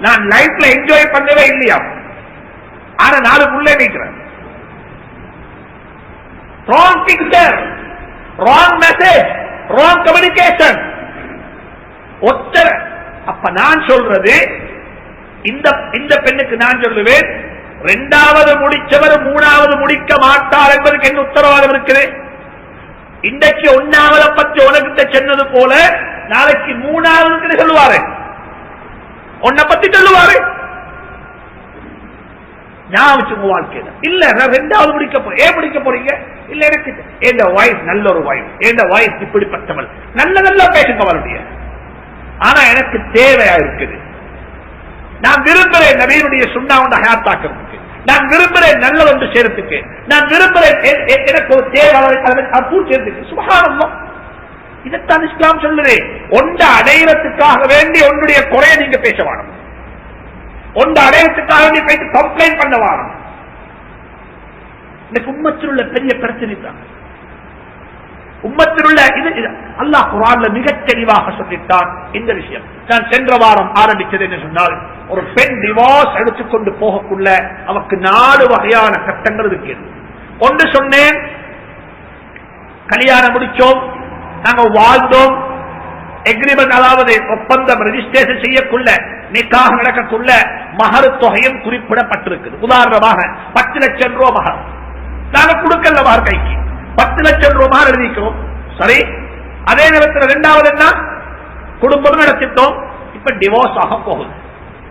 நான் லைஃப்ல என்ஜாய் பண்ணவே இல்லையா, ஆனா 4 புள்ளை வைக்கிறேன். Wrong picture, wrong message, wrong communication. ஒத்தர அப்ப நான் சொல்றது, இந்த பெண்ணுக்கு நான் சொல்லுவேன், ரெண்டாவது முடிச்சவர் மூணாவது முடிக்க மாட்டார் என்பதற்கு என்ன உத்தரவாதம் இருக்குது? இன்றைக்கு ஒன்னாவதை பற்றி உனக்கிட்ட சொன்னது போல நாளைக்கு மூணாவது சொல்லுவாரு, உன்னை பத்தி சொல்லுவாரு. ஞாபகம் வாழ்க்கையில இல்ல, நான் ரெண்டாவது முடிக்க போறேன். ஏன் முடிக்க போறீங்க? இல்ல, எனக்கு என் வைஃப் நல்ல ஒரு வைஃப், என் வைஃப் இப்படிப்பட்டவள், நல்ல நல்லா பேசுங்க அவளுடைய. ஆனா எனக்கு தேவையா இருக்குது, நான் விரும்புறேன் நபியினுடைய சுன்னாவுடைய ஹயாத்தாக்கிறதுக்கு, நான் விரும்புறேன் நல்ல ஒன்று செய்யறதுக்கு, நான் விரும்புறேன் எனக்கு ஒரு தேவை. சுப்ஹானல்லாஹ், இதைத்தான் இஸ்லாம் சொல்லுது. ஒன்றை அடையறதுக்காக வேண்டி உன்னுடைய குறைய நீங்க பேச வேணும், ஒன்றை அடையறதுக்காக வேண்டி போயிட்டு கம்ப்ளைண்ட் பண்ண வேணும். இந்த உம்மத்தில் உள்ள பெரிய பிரச்சனை தான். உம்மத்தில் உள்ள இது அல்லாஹ் குர்ஆன்ல மிகத் தெளிவாக சொல்லிட்டான் இந்த விஷயம். நான் சென்ற வாரம் ஆரம்பிச்சது என்ன சொன்னால், ஒரு பெண் டிவோர்ஸ் எடுத்துக்கொண்டு போகக்குள்ள அவருக்கு 4 வகையான கட்டங்கள் இருக்கிறது. ஒன்று சொன்னேன், கல்யாணம் முடிச்சோம், நாங்க வாழ்ந்தோம், எக்ரிமெண்ட், அதாவது ஒப்பந்தம் ரெஜிஸ்ட்ரேஷன் செய்யக்குள்ள, நிக்காக நடக்கக்குள்ள மகர் தொகையும் குறிப்பிடப்பட்டிருக்குது. உதாரணமாக 10 லட்சம் ரூபாய் மகர் நாங்க கொடுக்கல, மகர் கைக்கு 10 லட்சம் ரூபாய் மகர் எழுதிக்கிறோம். சரி, அதே நேரத்தில் இரண்டாவது என்ன, குடும்பம் நடத்திட்டோம், இப்ப டிவோர்ஸ் ஆக போகுது,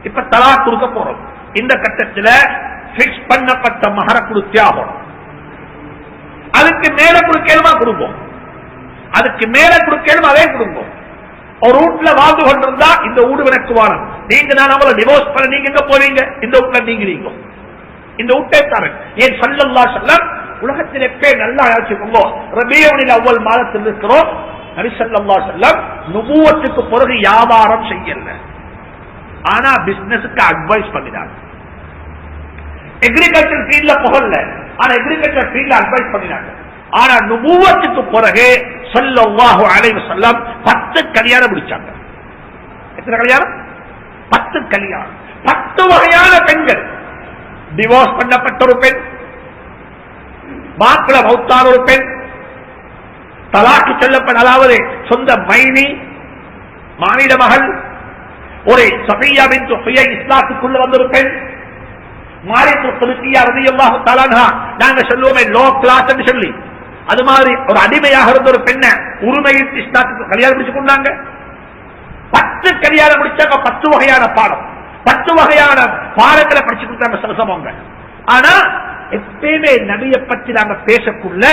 இப்ப தலாக் கொடுக்க போறோம். இந்த கட்டத்தில் பிக்ஸ் பண்ணப்பட்ட மகர கொடுத்தே ஆகணும். அதுக்கு மேல கொடுக்கலுமா குடும்பம், அதுக்கு மேல கொடுக்கலும் அதே குடும்பம். ஒரு வீட்டுல வாழ்ந்து கொண்டிருந்தா இந்த வீடு எனக்கு வாழும், நீங்க நான் அவளை டிவோர்ஸ் பண்ண நீங்க எங்க போவீங்க, இந்த வீட்டுல நீங்க இந்த வீட்டை தரேன். ஏன் ஸல்லல்லாஹு அலைஹி வஸல்லம் உலகத்தில் எப்பே நல்லா யோசிச்சுக்கோங்க, ரபியுல் அவ்வல் மாதத்தில் இருக்கிறோம். நபி ஸல்லல்லாஹு அலைஹி வஸல்லம் நுபுவத்துக்கு பிறகு வியாபாரம் செய்யல, ஆனா பிசினஸுக்கு அட்வைஸ் பண்ணினாங்க. அக்ரிகல்ச்சர் ஃபீல்ட்ல புகழல, ஆனா அக்ரிகல்ச்சர் ஃபீல்ட்ல அட்வைஸ் பண்ணினாங்க. ஆனா நுபுவத்துக்கு பிறகு ஸல்லல்லாஹு அலைஹி வஸல்லம் 10 கல்யாணம் முடிச்சாங்க. எத்தனை கல்யாணம்? 10 கல்யாணம். 10 வகையான பெண்கள். டிவோர்ஸ் பண்ணப்பட்ட ஒரு பெண், மாப்பிள மௌத்தான ஒரு பெண், தலாக்கு செல்லப்பட்ட, அதாவது சொந்த மைனி மானிட மகள், ஒரு சஃபியா பின்த் ஹுயை இஸ்லாத்துக்குள்ள வந்த ஒரு பெண், மாரித்துல் குத்ஸியா ரலியல்லாஹு தஆலா அன்ஹா, நாங்க சொல்லுவோமே லோ கிளாஸ் என்று சொல்லி, அது மாதிரி ஒரு அடிமையாக இருந்த ஒரு பெண்ணை உரிமையில் இஸ்லாத்துக்கு கல்யாணம் முடிச்சு கொண்டாங்க. 10 கல்யாணம் முடிச்சாங்க. 10 வகையான பாடம், 10 வகையான பாடங்களை படிச்சு கொடுத்தாங்க சமசமங்க. ஆனா எப்பயுமே நபியை பற்றி நாங்க பேசக்குள்ள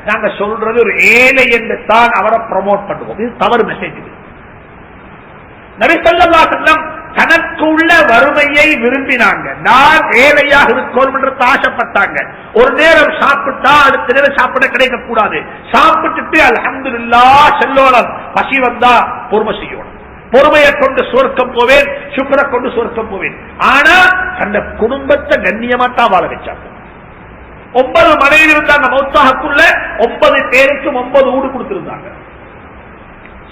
நாங்க சொல்றது ஒரு ஏழை என்று தான் அவரை ப்ரமோட் பண்ணுவோம். இது தவறு மெசேஜ். நபி ஸல்லல்லாஹு அலைஹி வஸல்லம் தனக்கு உள்ள வறுமையை விரும்பினாங்க. நான் ஏழையாக இருக்கணும் என்று ஆசைப்பட்டாங்க. ஒரு நேரம் சாப்பிட்டா அடுத்த நேரம் சாப்பிட கிடைக்க கூடாது. சாப்பிட்டுட்டு அல்ஹம்துலில்லாஹ் சொல்லணும், பசி வந்தா பொறுமை செய்யணும், பொறுமையை கொண்டு சொர்க்கம் போவேன், சுக்ரை கொண்டு சொர்க்கம் போவேன். ஆனா அந்த குடும்பத்தை கண்ணியமா தான் வாழ வச்சாங்க. 9 மனைவி இருந்தாங்க. மௌத்தாக்குள்ள 9 பேருக்கு 9 வீடு கொடுத்திருந்தாங்க.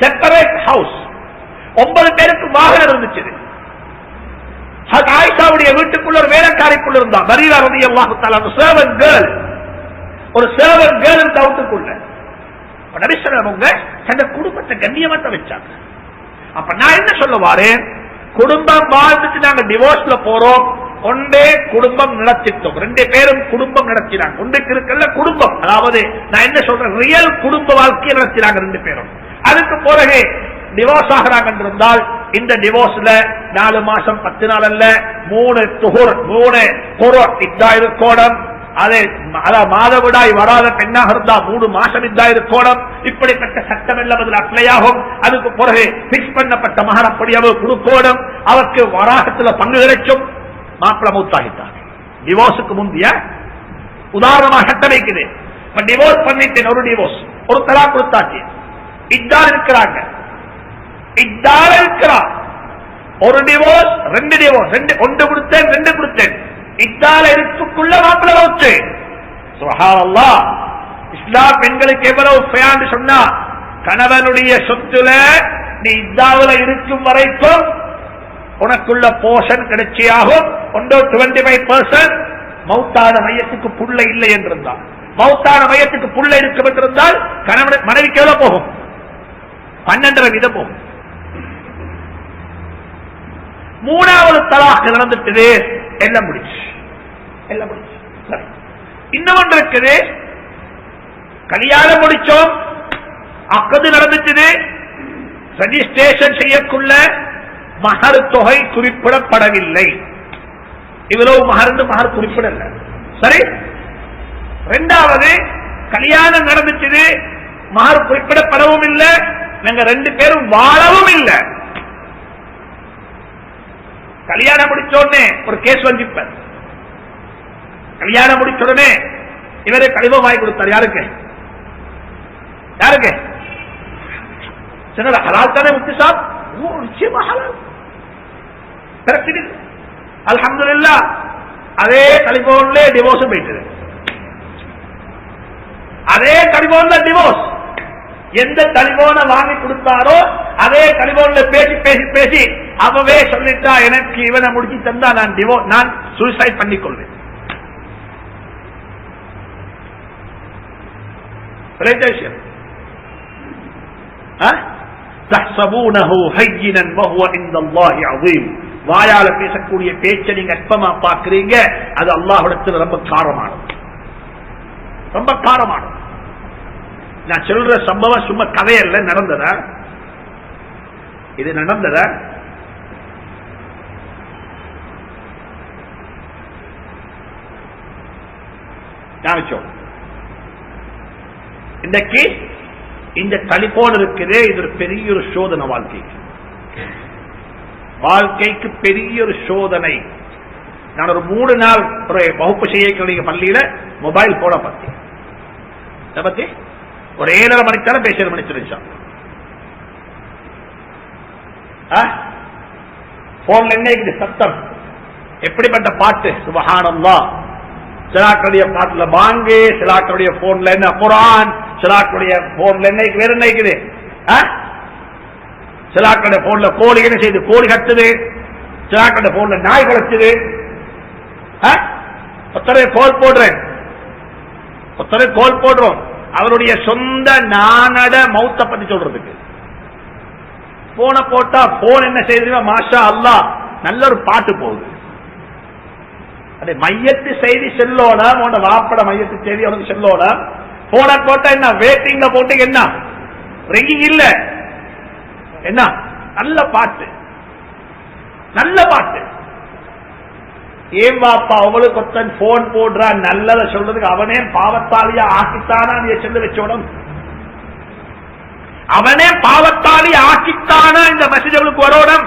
Separate house. 9 பேருக்கு வாகனம் இருந்துச்சு. ஆயிஷாவுடைய வீட்டுக்குள்ள ஒரு வேலைக்காரிக்குள்ள இருந்தா பரீரா ரலியல்லாஹு தஆலா, சர்வன்ட் கேர்ள், ஒரு சர்வன்ட் கேர்ள் இந்த வீட்டுக்குள்ள. நபி ஸல்லல்லாஹு அலைஹி வஸல்லம் தன்னுடைய குடும்பத்தை கண்ணியமா வச்சாங்க. அப்ப நான் என்ன சொல்ல வாரேன், குடும்பம் வாழ்ந்துட்டு நாங்க டிவோர்ஸ்ல போறோம், ஒன்றே குடும்பம் நடத்திட்டோம், 2 பேரும் குடும்பம் நடத்தினாங்க. ஒன்றுக்கு இருக்கல குடும்பம், அதாவது நான் என்ன சொல்றேன், ரியல் குடும்ப வாழ்க்கையை நடத்தினாங்க 2 பேரும். அதுக்கு பிறகு டிவோர்ஸ் ஆகிறாங்க இருந்தால் இந்த டிவோர்ஸ்ல 4 மாசம் 10 நாள் அல்ல, 3 துஹுர் 3 குர் இதா இருக்கோடம். அதே மாதவிடாய் வராத பெண்ணாக இருந்தா 3 மாசம் இதா இருக்கோடம். இப்படிப்பட்ட சட்டம் எல்லாம் அதில் அப்ளை ஆகும். அதுக்கு பிறகு பிக்ஸ் பண்ணப்பட்ட மகனப்படி அவர் கொடுக்கோடும், அவருக்கு வராகத்தில் பங்கு கிடைக்கும். மாப்பிள மௌத்தாகிட்டார். டிவோர்ஸுக்கு முந்தைய உதாரணமாக சட்டம் வைக்குது. டிவோர்ஸ் பண்ணிட்டேன், ஒரு டிவோர்ஸ், ஒரு தலாக் கொடுத்தாச்சு, இதால் இருக்கிறாங்க, இதால் இருக்கிறார், ஒரு டிவோர்ஸ் 2 டிவோர்ஸ், 1 கொடுத்தேன் 2 கொடுத்தேன், இதால இருக்குள்ள மாப்பிள மௌத்து. சுப்ஹானல்லாஹ். இஸ்லாம் பெண்களுக்கு எவ்வளவு ஃபயான் சொன்னா, கணவனுடைய சொத்துல நீ இதாவுல இருக்கும் வரைக்கும் உனக்குள்ள போஷன் கிடைச்சியாகும். 25% மௌத்தான மையத்துக்கு புள்ள இல்லை என்றிருந்தால், மௌத்தான மையத்துக்கு புள்ள இருக்கும் என்றிருந்தால் கணவன் மனைவிக்கு எவ்வளவு போகும்? 12.5 போகும். 3வது தலாக் நடந்துட்டு எல்லாம் முடிச்சு, எல்லாம் முடிச்சு. சரி, இன்னொன்று இருக்குது, கல்யாணம் முடிச்சோம், அக்கது நடந்துச்சு, ரெஜிஸ்ட்ரேஷன் செய்யக்குள்ள மகர் தொகை குறிப்பிடப்படவில்லை. இவ்வளவு மகர் குறிப்பிடல. சரி, 2வது கல்யாணம் நடந்துச்சு, மகர் குறிப்பிடப்படவும் இல்லை, நாங்க 2 பேரும் வாழவும் இல்லை. கல்யாணம் முடிச்சோடனே ஒரு கேஸ் வந்திப்ப, கல்யாணம் முடிச்சோடனே இவரை கழிவம் வாங்கி கொடுத்தார். யாருக்கு? யாருக்கு? சின்னதா ஹலால் தானே முக்தி சாப், நிச்சயமா ஹலால். அல்ஹம்துலில்லாஹ். அதே டெலிபோன்ல டிவோர்ஸ் போயிட்டு, அதே டெலிபோன்ல டிவோர்ஸ். எந்த டெலிபோனை வாங்கி கொடுத்தாரோ அதே டெலிபோன்ல பேசி பேசி பேசி அவவே சொல்லிட்டா, எனக்கு இவனை முடிச்சு தந்தா நான் சூசைட் பண்ணிக்கொள்வேன். தஹ்சபூனஹு ஹய்யினன் வஹுவ இன்தல்லாஹி அஸீம். வாயால பேசக்கூடிய பேச்சை நீங்க அற்பமா பார்க்கிறீங்க, அது அல்லாஹ்விடத்தில் ரொம்ப காரமானது, ரொம்ப காரமானது. நான் சொல்ற சம்பவம் சும்மா கதையல்ல, நடந்ததா, இது நடந்ததா. இன்றைக்கு இந்த டெலிபோன் இருக்குது, இது ஒரு பெரிய ஒரு சோதனை வாழ்க்கைக்கு பெரிய ஒரு சோதனை. நான் ஒரு 3 நாள் ஒரு வகுப்பு செய்ய பள்ளியில மொபைல் போன பத்தி ஒரு 7:30 மணிக்கு பேச மணிச்சிருச்சா. போன்ல என்ன சத்தம், எப்படிப்பட்ட பாட்டு, சுப்ஹானல்லாஹ். சிலாக்களுடைய பாட்டுல பாங்கு, சிலாக்களுடைய போன்ல என்ன குர்ஆன், சிலாக்களுடைய போன்ல என்ன வேற என்ன இருக்குது, சிலாக்களுடைய போன்ல கோழி என்ன செய்து, கோழி கத்துது, சிலாக்களுடைய போன்ல நாய் கலச்சுது. ஒருத்தரை கோல் போடுறோம் அவருடைய சொந்த நானட மௌத்த பத்தி சொல்றதுக்கு. போன போட்டா போன் என்ன செய்யுது, மாஷா அல்லாஹ் நல்ல ஒரு பாட்டு போகுது. அதே மையத்து செய்தி செல்லோட வாப்பட மையத்து செய்தி அவனுக்கு செல்லோட போன போட்டா என்ன வேட்டிங்ல போட்டு என்ன ரிங்கிங் இல்ல, என்ன நல்ல பாட்டு, நல்ல பாட்டு. ஏன் வாப்பா அவளுக்கு ஒருத்தன் போன் போடுறான் நல்லதை சொல்றதுக்கு அவனே பாவத்தாலியா ஆக்கித்தானா நீ செல்லு வச்சோடும், அவனே பாவத்தாலி ஆக்கித்தானா இந்த மெசேஜ் அவளுக்கு வரோடும்.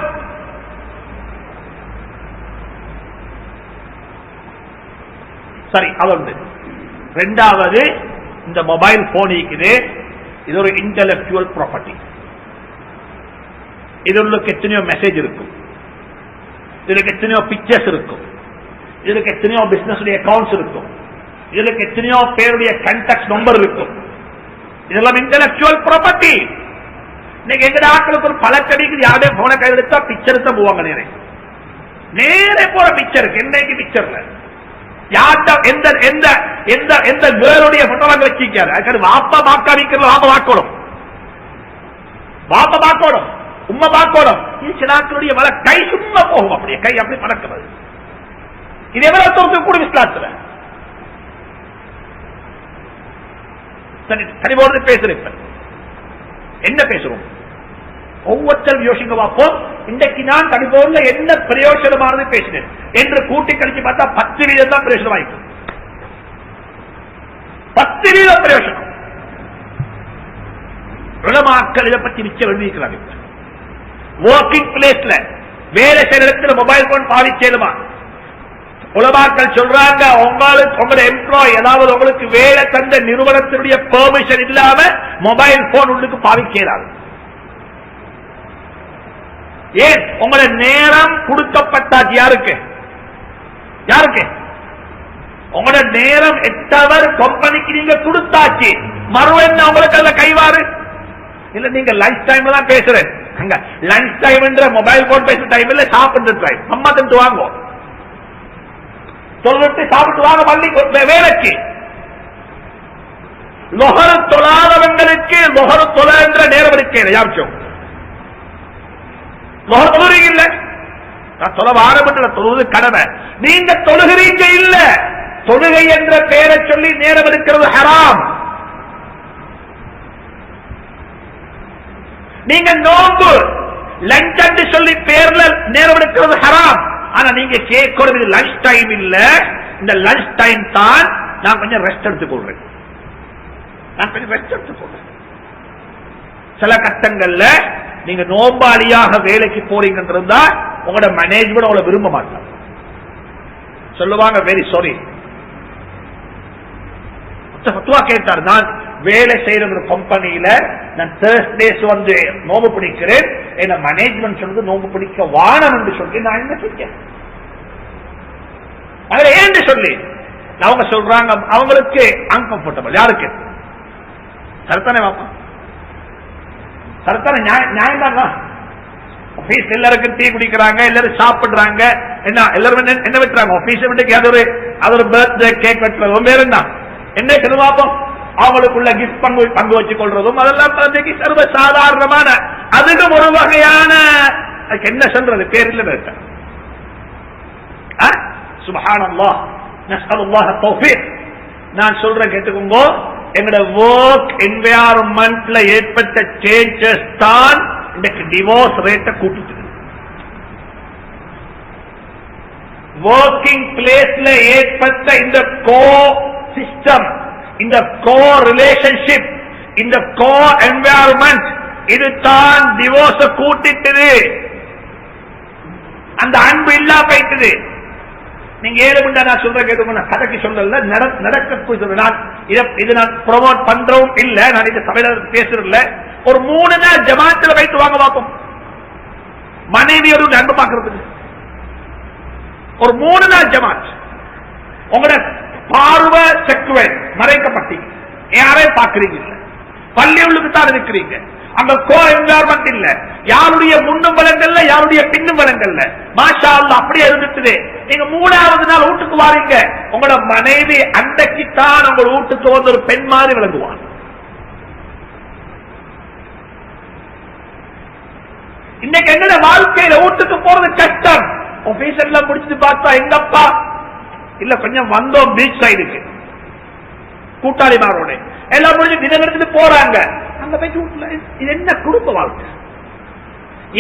சரி, அவன் ரெண்டாவது இந்த மொபைல் போன் இருக்குது, இது ஒரு இன்டெலக்சுவல் ப்ராப்பர்ட்டி. இதுக்கு எத்தனையோ மெசேஜ் இருக்கும், இதுக்கு எத்தனையோ பிக்சர்ஸ் இருக்கும், இதுக்கு எத்தனையோ பிசினஸ் அக்கவுண்ட்ஸ் இருக்கும், இதுக்கு எத்தனையோ பேருடைய கான்டாக்ட் நம்பர் இருக்கும். இதெல்லாம் இன்டெலக்சுவல் ப்ராப்பர்ட்டி. இன்னைக்கு எங்க ஆட்களுக்கு ஒரு பழக்கடிக்கு யாரே போன கையில் எடுத்தா பிக்சர் தான் போவாங்க, நேரே போற பிக்சருக்கு. என்னைக்கு பிக்சர்ல எந்த கேர்ளுடைய போட்டோவாங்க வச்சிருக்காரு, அதுக்கு வாப்பா வாக்காவிக்கிறது, வாப்பா வாக்கோடும், வாப்பா வாக்கோடும், உம்மா வாக்கோடும். இது சிலாக்களுடைய வள கை சும்மா போகும், அப்படியே கை அப்படி பறக்கிறது. இது எவ்வளவு தோற்று கூட விஸ்லாத்துல கனிவோடு பேசுறேன். என்ன பேசுறோம் ஒவ்வொருத்தரும் யோசிக்க பார்ப்போம். இன்றைக்கு நான் கனிவோடுல என்ன பிரயோஜனமானது பேசினேன் என்று கூட்டி கழிச்சு பார்த்தா 10% தான் பிரயோஜனம் ஆயிடும். 10% பிரயோஜனம். உலமாக்கள் இதை பற்றி மிச்சம் எழுதிக்கிறாங்க. ஒர்க்கிங் பிளேஸ்ல வேலை செய்யற இடத்துல மொபைல் போன் பாவிச்சேலுமா? உலமாக்கள் சொல்றாங்க, உங்களோட எம்ப்ளாய் ஏதாவது உங்களுக்கு வேலை தந்த நிறுவனத்தினுடைய பெர்மிஷன் இல்லாம மொபைல் போன் உள்ளுக்கு பாவிக்கிறாங்க. ஏன்? உங்களோட நேரம் கொடுக்கப்பட்டாச்சு. யாருக்கு? யாருக்கு? உங்களோட நேரம் 8 ஹவர் கம்பெனிக்கு நீங்க கொடுத்தாச்சு. மறு என்ன உங்களுக்கு அதுல கைவாறு இல்ல? நீங்க லஞ்ச் டைம்ல தான் பேசுறேன். அங்க லஞ்ச் டைம் என்ற மொபைல் போன் பேசுற டைம் இல்ல, சாப்பிட்டு டைம். அம்மா திட்டு வாங்க, சொல்லிட்டு சாப்பிட்டு வாங்க பள்ளி வேலைக்கு. லொஹரு தொழாதவங்களுக்கு லொஹரு தொழ என்ற நேரம் இருக்கேன். யாச்சும் தொழுகிறீங்க இல்ல, நான் தொலை ஆரம்பிட்டு தொழுவது கடமை. நீங்க தொழுகிறீங்க இல்ல, தொழுகை என்ற பெயரை சொல்லி நேரம் இருக்கிறது ஹராம். நீங்க நோன்பு லஞ்ச் என்று சொல்லி பேர்ல நேரம் எடுக்கிறது ஹராம். ஆனா நீங்க கேட்கறது இது லஞ்ச் டைம் இல்ல, இந்த லஞ்ச் டைம் தான் நான் கொஞ்சம் ரெஸ்ட் எடுத்துக்கொள்றேன், நான் கொஞ்சம் ரெஸ்ட் எடுத்துக்கொள்றேன். சில கட்டங்கள்ல நீங்க நோம்பாளியாக வேலைக்கு போறீங்கன்னா உங்களோட மேனேஜ்மெண்ட் உங்களை விரும்ப மாட்டாங்க, சொல்லுவாங்க வெரி சாரி. கேட்டார், நான் வேலை செய்யற ஒரு கம்பெனியில நான் Thursdays வந்து நோம்பு பிடிக்கிறேன், என்ன மேனேஜ்மெண்ட் சொல்றது நோம்பு பிடிக்க வானம் என்று சொல்லி நான் என்ன செஞ்சேன் ஏன்னு சொல்லி அவங்க சொல்றாங்க அவங்களுக்கு அன்கம்ஃபர்டபிள். யாருக்கு? சரித்தானே வாப்பா, சரித்தானே நியாயம் தான். ஆபீஸ் எல்லாருக்கும் டீ குடிக்கிறாங்க, எல்லாரும் சாப்பிடுறாங்க, என்ன எல்லாரும் என்ன வைக்கிறாங்க ஆபீஸ் அது ஒரு பர்த்டே கேக் வெட்டுறது வேற என்ன சொல்லுவாப்போம். அவங்களுக்குள்ள கிஃப்ட் பங்கு வச்சுக் கொள்றதும் அதெல்லாம் சர்வ சாதாரணமான, அதுக்கும் ஒரு வகையான என்ன சொல்றது பேர் இல்ல. சுப்ஹானல்லாஹ், நஸ்அலுல்லாஹ் தௌஃபீக். நான் சொல்றேன் கேட்டுக்கோங்க, எங்கட வொர்க் என்வைரன்மெண்ட்ல ஏற்பட்ட சேஞ்சஸ் தான் இன்னைக்கு டிவோர்ஸ் ரேட்டை கூட்டிட்டு. வொர்க்கிங் பிளேஸ்ல ஏற்பட்ட இந்த கோ சிஸ்டம், இந்த கோ ரிலேஷன்ஷிப், இந்த கோ என்வைரன்மெண்ட், இதுதான் டிவோர்ஸ கூட்டிட்டு. அந்த அன்பு இல்லா போயிட்டது. நீங்க 7 மணி நான் சொல்றேன் கேட்டு கதைக்கு சொல்லல, நடக்க சொல்றேன். இது நான் ப்ரொமோட் பண்றவும் இல்ல, நான் இந்த சபையில பேசுறதில்ல. ஒரு 3 நாள் ஜமாத்துல வைத்து வாங்க பார்ப்போம், மனைவியோட அன்பு பார்க்கறதுக்கு. ஒரு 3 நாள் ஜமாத், உங்களோட பார்வை செக்குவேன் மறைக்கப்பட்டீங்க, யாரையும் பார்க்கறீங்க இல்ல, பள்ளி உள்ளுக்கு தான் இருக்கிறீங்க. அங்க கோ என்வாயர்மெண்ட் இல்ல, யாருடைய முன்னும் பலங்கள்ல யாருடைய பின்னும் பலங்கள்ல. மாஷா அல்லாஹ் அப்படியே இருந்துட்டு நீங்க 3வது நாள் வீட்டுக்கு வாரீங்க, உங்களோட மனைவி அன்றைக்குத்தான் உங்க வீட்டுக்கு வந்து ஒரு பெண் மாதிரி விளங்குவான். இன்னைக்கு என்ன வாழ்க்கையில வீட்டுக்கு போறது கஷ்டம். ஆபீஸ் எல்லாம் முடிச்சுட்டு பார்த்தா எங்கப்பா இல்ல, கொஞ்சம் வந்தோம் பீச் சைடுக்கு கூட்டாளிமாரோட எல்லாம் முடிஞ்சு தினம் எடுத்துட்டு போறாங்க. அங்க போய் வீட்டுல இது என்ன குடும்ப வாழ்க்கை?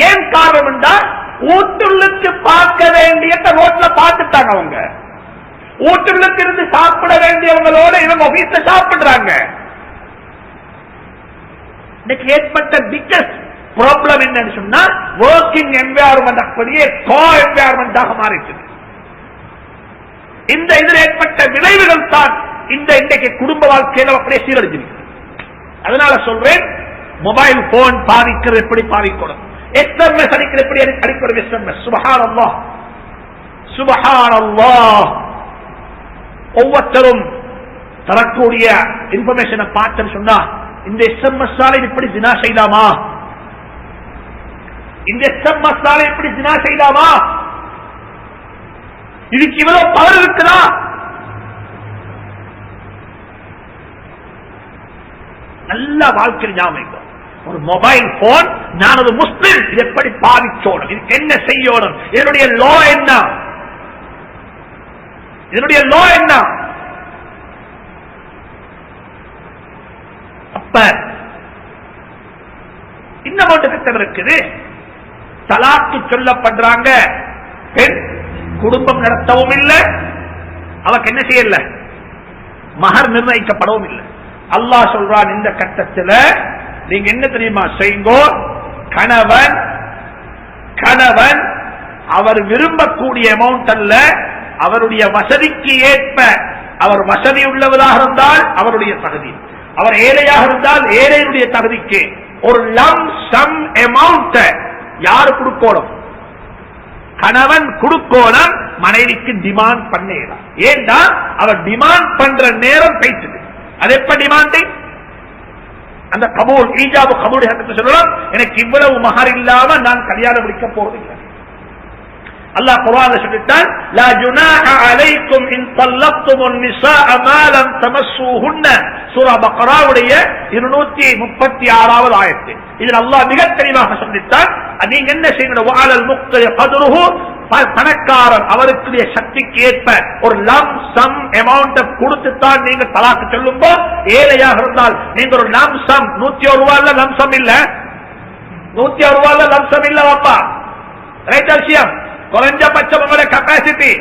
ஏன் காரணம் என்றா வீட்டுள்ளுக்கு பார்க்க வேண்டிய ரோட்ல பார்த்துட்டாங்க. அவங்க வீட்டுள்ளுக்கு இருந்து சாப்பிட வேண்டியவங்களோட இவங்க ஆபீஸ்ல சாப்பிடுறாங்க. இன்னைக்கு ஏற்பட்ட பிக்கஸ்ட் ப்ராப்ளம் என்னன்னு சொன்னா வொர்க்கிங் என்வைரன்மெண்ட் அப்படியே கோ என்வைரன்மெண்டாக மாறிச்சு. இந்த இதில் ஏற்பட்ட விளைவுகள் தான் இந்த இன்றைக்கு குடும்ப வாழ்க்கையில அப்படியே சீரழிஞ்சிருக்கு. அதனால சொல்றேன், மொபைல் போன் பாதிக்கிறது எப்படி பாதிக்கணும், எஸ்எம்எஸ் அடிக்கிற எப்படி அடிக்கணும். எஸ்எம்எஸ் சுப்ஹானல்லாஹ் சுப்ஹானல்லாஹ், ஒவ்வொருத்தரும் தரக்கூடிய இன்ஃபர்மேஷனை பார்த்து சொன்னா இந்த எஸ்எம்எஸ் இப்படி ஜினா செய்யலாமா, இந்த எஸ்எம்எஸ் இப்படி ஜினா செய்யலாமா, இதுக்கு இவ்வளவு பவர் இருக்குதா? நல்ல வாழ்க்கையில் ஞாபகம், ஒரு மொபைல் போன், நான் ஒரு முஸ்லிம், இது எப்படி பாதிச்சோடும், இதுக்கு என்ன செய்யணும், இதனுடைய லா என்ன, இதனுடைய லா என்ன? அப்ப இன்னும் ஒன்று திட்டம் இருக்குது. தலாக்கு சொல்லப்படுறாங்க, பெண் குடும்பம் நடத்தவும் இல்லை, அவருக்கு என்ன செய்யல, மகர் நிர்ணயிக்கப்படவும் இல்லை. அல்லாஹ் சொல்றான், இந்த கட்டத்தில் நீங்க என்ன தெரியுமா செய்யுங்கோ, கணவன் கணவன் அவர் விரும்பக்கூடிய அமௌண்ட் அல்ல, அவருடைய வசதிக்கு ஏற்ப, அவர் வசதி உள்ளவராக இருந்தால் அவருடைய தகுதி, அவர் ஏழையாக இருந்தால் ஏழையுடைய தகுதிக்கு ஒரு லம் சம் அமௌண்ட் யாரு கொடுக்கணும், கணவன் கொடுக்கணும், மனைவிக்கு டிமாண்ட் பண்ணலாம். ஏன்னா அவர் டிமாண்ட் பண்ற நேரம் பேசுது. அது எப்ப டிமாண்டிங், அந்த கபூல் ஈஜாபு கபூல் சொல்லலாம், எனக்கு இவ்வளவு மகர் இல்லாம நான் கல்யாணம் முடிக்க போவதில்லை. அல்லாஹ் குர்ஆன்ல சொல்லிட்டான், லா ஜுனாஹ அலைக்கும் இன் தல்லக்துமுன் நிஸாஅ மா லம் தமஸ்ஸூஹுன்ன, சூரா பக்ராவுடைய 236வது ஆயத்து. இதில் அல்லாஹ் மிக தெளிவாக சொல்லிட்டான், நீங்க என்ன செய்யணும், வஅலல் முக்தரி கத்ருஹு, பணக்காரன் அவருக்குரிய சக்திக்கு ஏற்ப ஒரு லம் சம் அமௌண்ட் கொடுத்துத்தான் நீங்க தலாக்கு சொல்லும்போ, ஏழையாக இருந்தால் நீங்க ஒரு லம் சம் 101 ரூபாய்ல லம்சம் இல்ல, 101 ரூபாய்ல லம்சம் இல்ல வாப்பா, ரைட் விஷயம். குறைஞ்சபட்சம் உங்களுடைய கெப்பாசிட்டி,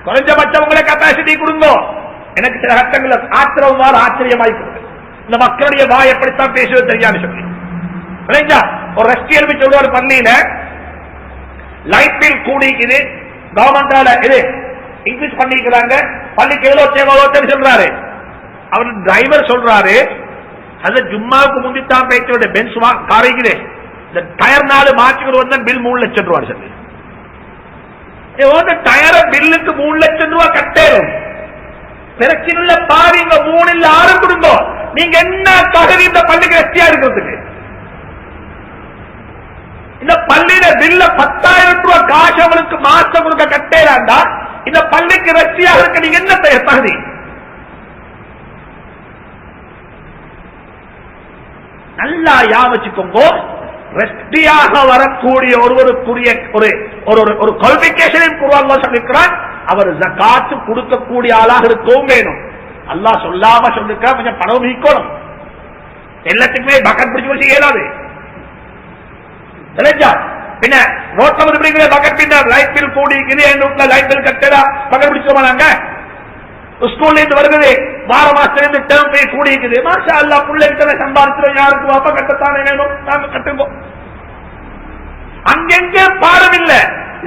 குறைஞ்சபட்சம் உங்களுடைய கெப்பாசிட்டி கொடுங்க. எனக்கு சில கட்டங்கள் ஆத்திரமாறு ஆச்சரியமாயிருக்கு, இந்த மக்களுடைய வாய் எப்படித்தான் பேசுவது தெரியாது சொல்லி. ஒரு ரெஸ்டியல் சொல்லுவார், பள்ளியில லைட் பில் கூடிக்குது, கவர்மெண்டால இது இன்க்ரீஸ் பண்ணிக்கிறாங்க, பள்ளிக்கு எவ்வளவு தேவை சொல்றாரு. அவர் டிரைவர் சொல்றாரு, அது ஜும்மாவுக்கு முந்தித்தான் பேச்சு பென்ஸ் காரைக்குது, இந்த டயர் 4 மாற்றிக்கிட்டு வந்தா பில் 3 லட்சம் ரூபாய் சொல்லி, டயர பில்லுக்கு 3 லட்சம் ரூபாய் கட்டேரும். பிரச்சனை பாருங்க, 3 இல்ல 6 கொடுங்க. நீங்க என்ன தகுதி இந்த பள்ளிக்கு ரெஸ்டியா இருக்கிறதுக்கு? இந்த பள்ளியில பில்ல 10,000 ரூபாய் காசு அவளுக்கு மாசம் கொடுக்க கட்டேராண்டா, இந்த பள்ளிக்கு ரெஸ்டியா இருக்க நீங்க என்ன தகுதி? நல்லா யாவச்சுக்கோங்க. ரெஸ்டியாக வரக்கூடிய ஒருவருக்குரிய ஒரு குவாலிபிகேஷனையும் குர்ஆன்ல சொல்லிருக்கிறான். அவர் ஜகாத் கொடுக்கக்கூடிய ஆளாக இருக்கவும் வேணும். அல்லாஹ் சொல்லாம சொல்லிருக்க கொஞ்சம் பணம் மீக்கணும். எல்லாத்துக்குமே பக்கெட் பிடிச்சு வச்சு இயலாது. பின்ன ரோட்ல வந்து பிடிக்கிற பக்கெட் பின்ன லைட் பில் கூடிக்குது, லைட் பில் கட்டடா பக்கெட் பிடிச்சோமா நாங்க. ஸ்கூல்ல இருந்து வருகிறது, வார மாசத்துல இருந்து டேர்ம் பே கூடிக்குது. மாஷா அல்லாஹ் பிள்ளைகிட்ட சம்பாதிக்கிறோம், யாருக்கு வாப்பா கட்டத்தானே வேணும், நாங்க கட்டுவோம். அங்கெங்க பாடம் இல்ல.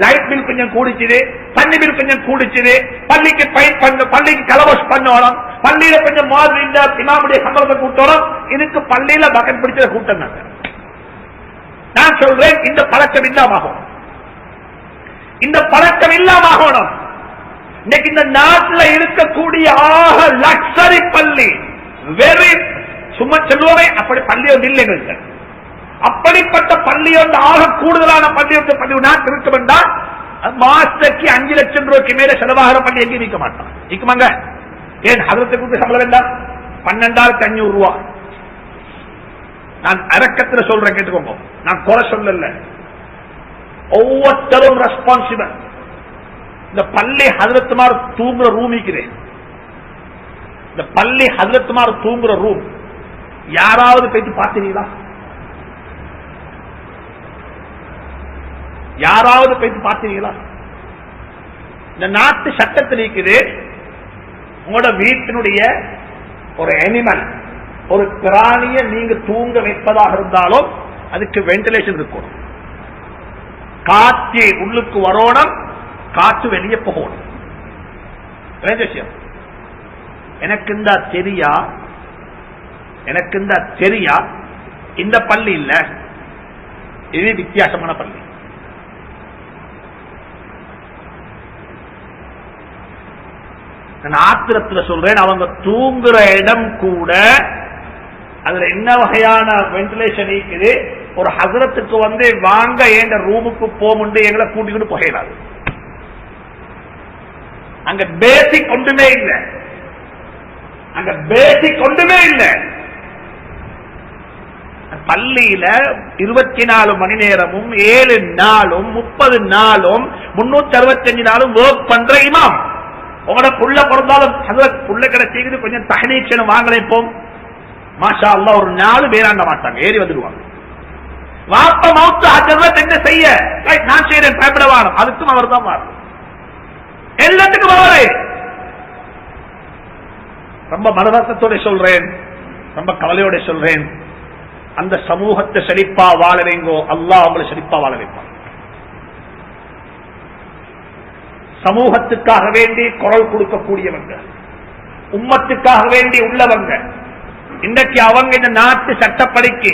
லைட் பில் கொஞ்சம் கூடிச்சுது, தண்ணி பில் கொஞ்சம் கூடிச்சுது, பள்ளிக்கு பள்ளிக்கு கலவாஷ் பண்ணணும், பள்ளியில கொஞ்சம் மாதிரி இந்த இமாமுடைய சம்பளத்தை கூட்டணும். இதுக்கு பள்ளியில பக்கெட் பிடிச்சத கூட்டம். நான் சொல்றேன், இந்த பழக்கம் இல்லாம இந்த பழக்கம் இல்லாம இன்னைக்கு இந்த நாட்டில் இருக்கக்கூடிய ஆக லக்ஸரி பள்ளி வெரி சும்மா சொல்லுவோமே அப்படி பள்ளி ஒன்று இல்லைங்க. அப்படிப்பட்ட பள்ளி ஒன்று ஆக கூடுதலான பள்ளி ஒன்று பள்ளி நாட்டு இருக்க வேண்டாம். மாசத்துக்கு 5 லட்சம் ரூபாய்க்கு மேல செலவாகிற பள்ளி எங்கேயும் நிற்க மாட்டான். நிற்குமாங்க? ஏன் அதற்கு சம்பளம் வேண்டாம்? 12,500 ரூபாய். நான் அரக்கத்தில் சொல்றேன், கேட்டுக்கோங்க. நான் குறை சொல்லல, ஒவ்வொருத்தரும் ரெஸ்பான்சிபிள். இந்த பள்ளி ஹஜ்ரத்துமார் தூங்குற ரூம் இருக்கிறேன். இந்த பள்ளி ஹஜ்ரத்துமார் தூங்குற ரூம் யாராவது போயிட்டு பார்த்தீங்களா? யாராவது போயிட்டு பார்த்தீங்களா? இந்த நாட்டு சட்டத்தில் இருக்குது, உங்களோட வீட்டினுடைய ஒரு அனிமல், ஒரு பிராணிய நீங்க தூங்க வைப்பதாக இருந்தாலும் அதுக்கு வென்டிலேஷன் இருக்கணும். காற்று உள்ளுக்கு வரணும், காற்று வெளியே போகணும். எனக்கு இந்த தெரியா இந்த பள்ளி இல்ல, இது வித்தியாசமான பள்ளி. நான் ஆத்திரத்தில் சொல்றேன், அவங்க தூங்குற இடம் கூட அதுல என்ன வகையான வென்டிலேஷன் இருக்குது. ஒரு ஹஜ்ரத்துக்கு வந்து வாங்க என்ற ரூமுக்கு போமுண்டு எங்களை கூட்டிக்கிட்டு போகிறாரு. அங்க பேசிக் ஒன்றுமே இல்லை, அங்க பேசிக் ஒன்றுமே இல்லை. பள்ளியில 24 மணி நேரமும் 7 நாளும் 30 நாளும் 365 நாளும் ஒர்க் பண்ற இமாம். உங்களோட புள்ள பிறந்தாலும் புள்ள கிடைச்சிக்குது, கொஞ்சம் தகனீச்சனும் வாங்கலைப்போம். மாஷா அல்லாஹ் ஒரு 4 பேராண்ட மாட்டாங்க, ஏறி வந்துடுவாங்க. வாப்ப மௌத்து ஹஜ்ரத் என்ன செய்ய நான் செய்யறேன் பயப்படவானும், அதுக்கும் அவர் தான் மாறும். எல்லாத்துக்கும் அவரே. ரொம்ப மனதாசத்தோட சொல்றேன், ரொம்ப கவலையோட சொல்றேன், அந்த சமூகத்தை செழிப்பா வாழ வைங்கோ, அல்லாஹ் அவங்களை செழிப்பா வாழ வைப்பான். சமூகத்துக்காக வேண்டி குரல் கொடுக்கக்கூடியவங்க, உம்மத்துக்காக வேண்டி உள்ளவங்க, இன்றைக்கு அவங்க இந்த நாட்டு சட்டப்படிக்கு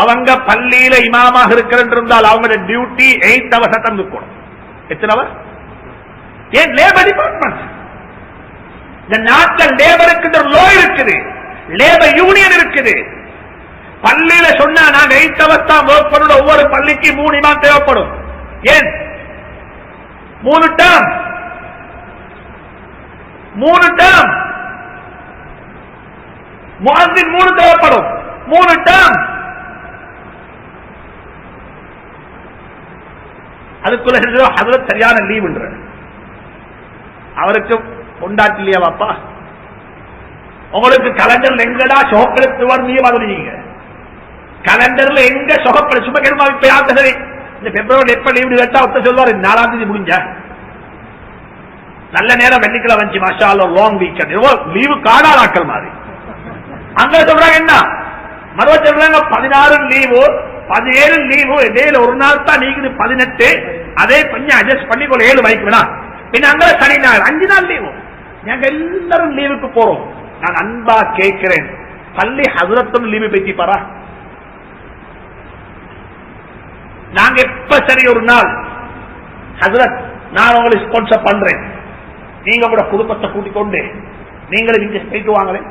அவங்க பள்ளியில இமாமாக இருக்கிறால் அவங்களோட டியூட்டி 8 hours சட்டம் இருக்கணும். எத்தனை அவர்? ஏன் லேபர் டிபார்ட்மெண்ட் இந்த நாட்டில் லேபருக்கு லோ இருக்குது, லேபர் யூனியன் இருக்குது. பள்ளியில சொன்னா நாங்க 8 hours தான் ஒர்க் பண்ணணும். ஒவ்வொரு பள்ளிக்கு 3 இமாம் தேவைப்படும். ஏன் 3 டேர்ம் 3 தேவைப்படும். 3 டேர்ம் அதுக்குள்ள ஹஜ்ரத் சரியான லீவ். அவருக்கு கொண்டாட்டி இல்லையா பாப்பா? உங்களுக்கு கலண்டர்ல எங்கடா சோக்கெடுத்து வரீங்க வருவீங்க? கலண்டர்ல எங்க சொகப்பட சும்மா கேடுமா? இப்ப யாரு சரி இந்த பிப்ரவரி எப்ப லீவு கேட்டா ஒருத்த சொல்வாரு 4ஆம் தேதி முடிஞ்ச நல்ல நேரம் வெள்ளிக்கிழமை வந்துச்சு, மாஷா அல்லாஹ் லாங் வீக்கெண்ட் லீவு காணாதாக்கள் மாதிரி. அங்க சொல்றாங்க என்ன மறுவ சொல்றாங்க 16 லீவு 17 லீவு, இடையில ஒரு நாள் தான் நீக்குது 18. அதே கொஞ்சம் அட்ஜஸ்ட் பண்ணி 7 பைக் வேணா. பின்ன அங்க சனி நாள் 5 நாள் லீவு. நாங்க எல்லாரும் லீவுக்கு போறோம். நான் அன்பா கேட்கிறேன், பள்ளி ஹஜ்ரத்தும் லீவு பேசிப்பாரா? நாங்க எப்ப சரி ஒரு நாள் ஹஜ்ரத் நான் உங்களை ஸ்பான்சர் பண்றேன், நீங்க உங்களோட குடும்பத்தை கூட்டிக் கொண்டு நீங்களும் இங்க போயிட்டு வாங்களேன்.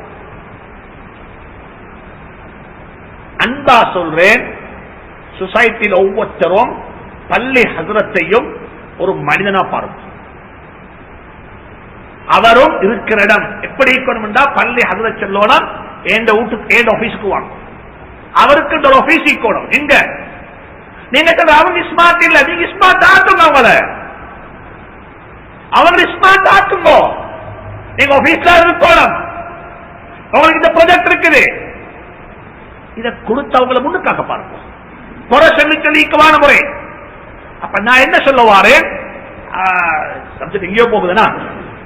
அன்பா சொல்றேன், சொசைட்டியில் ஒவ்வொருத்தரும் பள்ளி ஹஜ்ரத்தையும் ஒரு மனிதனா பாருங்க. அவரும் இருக்கிற இடம் எப்படி இருக்கணும்? பள்ளி ஹஜ்ரத் சொல்லணும், எந்த வீட்டுக்கு எந்த ஆபீஸுக்கு வாங்க. அவருக்கு ஒரு ஆபீஸ் இருக்கணும். எங்க நீங்க அவங்க ஸ்மார்ட் இல்ல, நீங்க ஸ்மார்ட் ஆக்குங்க, அவங்க ஸ்மார்ட் ஆக்குங்க. நீங்க ஆபீஸ்ல இருக்கணும், உங்களுக்கு இந்த ப்ராஜெக்ட் இருக்குது, இதை கொடுத்து அவங்களை முன்னுக்காக பாருங்க. குறை சொல்லி சொல்லிக்குவான முறை. அப்ப நான் என்ன சொல்ல வாரேன், சப்ஜெக்ட் எங்கேயோ போகுதுன்னா,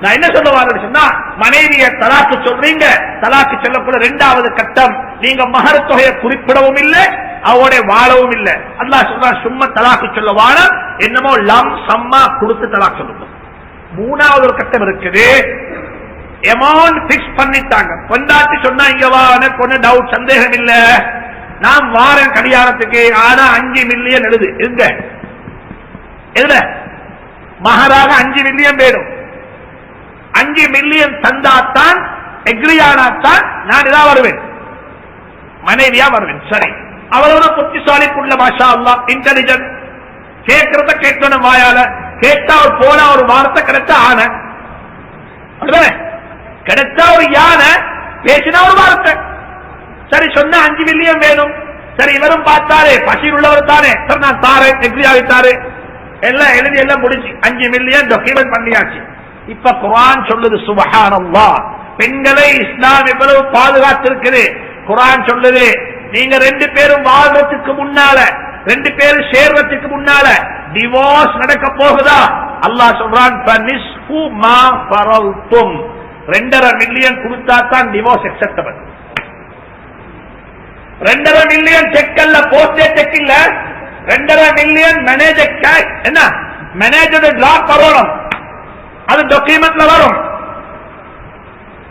நான் என்ன சொல்ல வாரேன்னு சொன்னா, மனைவியை தலாக்கு சொல்றீங்க, தலாக்கு சொல்லக்கூட இரண்டாவது கட்டம், நீங்க மகர் தொகையை குறிப்பிடவும் இல்லை, அவட வாழவும் இல்லை. அல்லாஹ் சொல்றான் சும்மா தலாக்கு சொல்ல வாழ, என்னமோ லம் சம்மா கொடுத்து தலாக்கு சொல்லுங்க. மூணாவது ஒரு கட்டம் இருக்குது, அமௌண்ட் பிக்ஸ் பண்ணிட்டாங்க. கொண்டாட்டி சொன்னா இங்க வா, எனக்கு ஒன்னும் டவுட் சந்தேகம் இல்ல, நான் வாரேன் கல்யாணத்துக்கு, ஆனா 5 மில்லியன் எழுது எங்க எதுல மகராக 5 மில்லியன் வேணும். 5 மில்லியன் தந்தாத்தான் எக்ரியானாத்தான் நான் இதா வருவேன், மனைவியா வருவேன். சரி, அவரோட புத்திசாலிக்குள்ள மாஷா அல்லாஹ் இன்டெலிஜென்ட், கேட்கறத கேட்கணும் வாயால, கேட்டா ஒரு போனா ஒரு வார்த்தை, கிடைச்சா ஆன கிடைச்சா ஒரு யானை, பேசினா ஒரு வார்த்தை. சரி சொன்ன 5 மில்லியன் வேணும். சரி இவரும் பார்த்தாரு, பசியில் உள்ளவர் தானே, சார் நான் தாரேன், எக்ரி ஆகிட்டாரு, எல்லாம் எழுதி எல்லாம் முடிச்சு 5 மில்லியன் டாக்குமெண்ட் பண்ணியாச்சு. இப்ப குர்ஆன் சொல்லுது சுப்ஹானல்லாஹ், பெண்களை இஸ்லாம் எவ்வளவு பாதுகாத்திருக்குது. குர்ஆன் சொல்லுது, நீங்க 2 பேரும் வாழ்றதுக்கு முன்னால, 2 பேரும் சேர்றதுக்கு முன்னால டிவோர்ஸ் நடக்க போகுதா, அல்லாஹ் சொல்றான் 2.5 மில்லியன் கொடுத்தாத்தான் டிவோர்ஸ் அக்செப்டபிள். 2.5 மில்லியன் செக் அல்ல, போஸ்டே செக் இல்ல, 2.5 மில்லியன் மேனேஜர் கேஷ், என்ன மேனேஜர் டிராப் பண்ணணும், அது டாக்குமெண்ட்ல வரும்,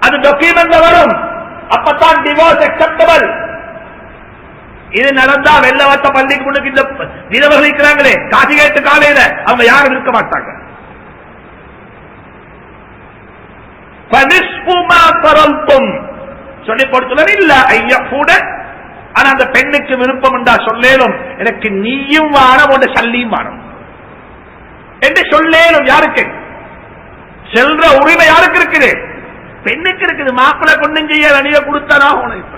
அது டாக்குமெண்ட்ல வரும், அப்பதான் டிவோர்ஸ் அக்செப்டபிள். இது நடந்தா வெள்ளவத்த பள்ளிக்கு முன்னுக்கு இந்த விதவர்கள் இருக்கிறாங்களே, காசி கேட்டு காலையில அவங்க யாரும் இருக்க மாட்டாங்க. சொல்லி போட்டு இல்ல ஐயா கூட, ஆனா அந்த பெண்ணுக்கு விருப்பம் என்றா சொல்லேலும், எனக்கு நீயும் வானம் உண்ட சல்லியும் வானம் என்று சொல்லேலும். யாருக்கு செல்ற உரிமை யாருக்கு இருக்குது? பெண்ணுக்கு இருக்குது. மாப்பிள்ளை கொண்டு செய்ய அணிய கொடுத்தானா இப்ப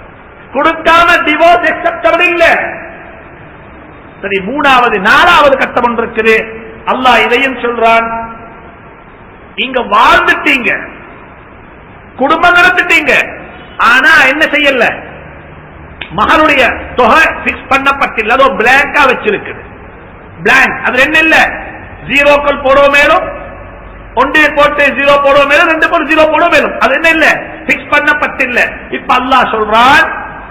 கொடுக்காம டிவோர்ஸ் அக்செப்டபிள் இல்ல. சரி, 3வது 4வது கட்டம் ஒன்று இருக்குது. அல்லாஹ் இதையும் சொல்றான், நீங்க வாழ்ந்துட்டீங்க, குடும்பம் நடத்திட்டீங்க, ஆனா என்ன செய்யல, மகனுடைய தொகை பிக்ஸ் பண்ணப்பட்டில்ல, அதோ பிளாங்கா வச்சிருக்குது. பிளாங்க் அது என்ன இல்ல, ஜீரோக்கள் போடுவ மேலும், 1 போட்டு 0 போடுவ மேலும், 2 போட்டு 0 போடுவ மேலும், அது என்ன இல்ல, பிக்ஸ் பண்ணப்பட்டில்ல. இப்ப அல்லாஹ் சொல்றான்,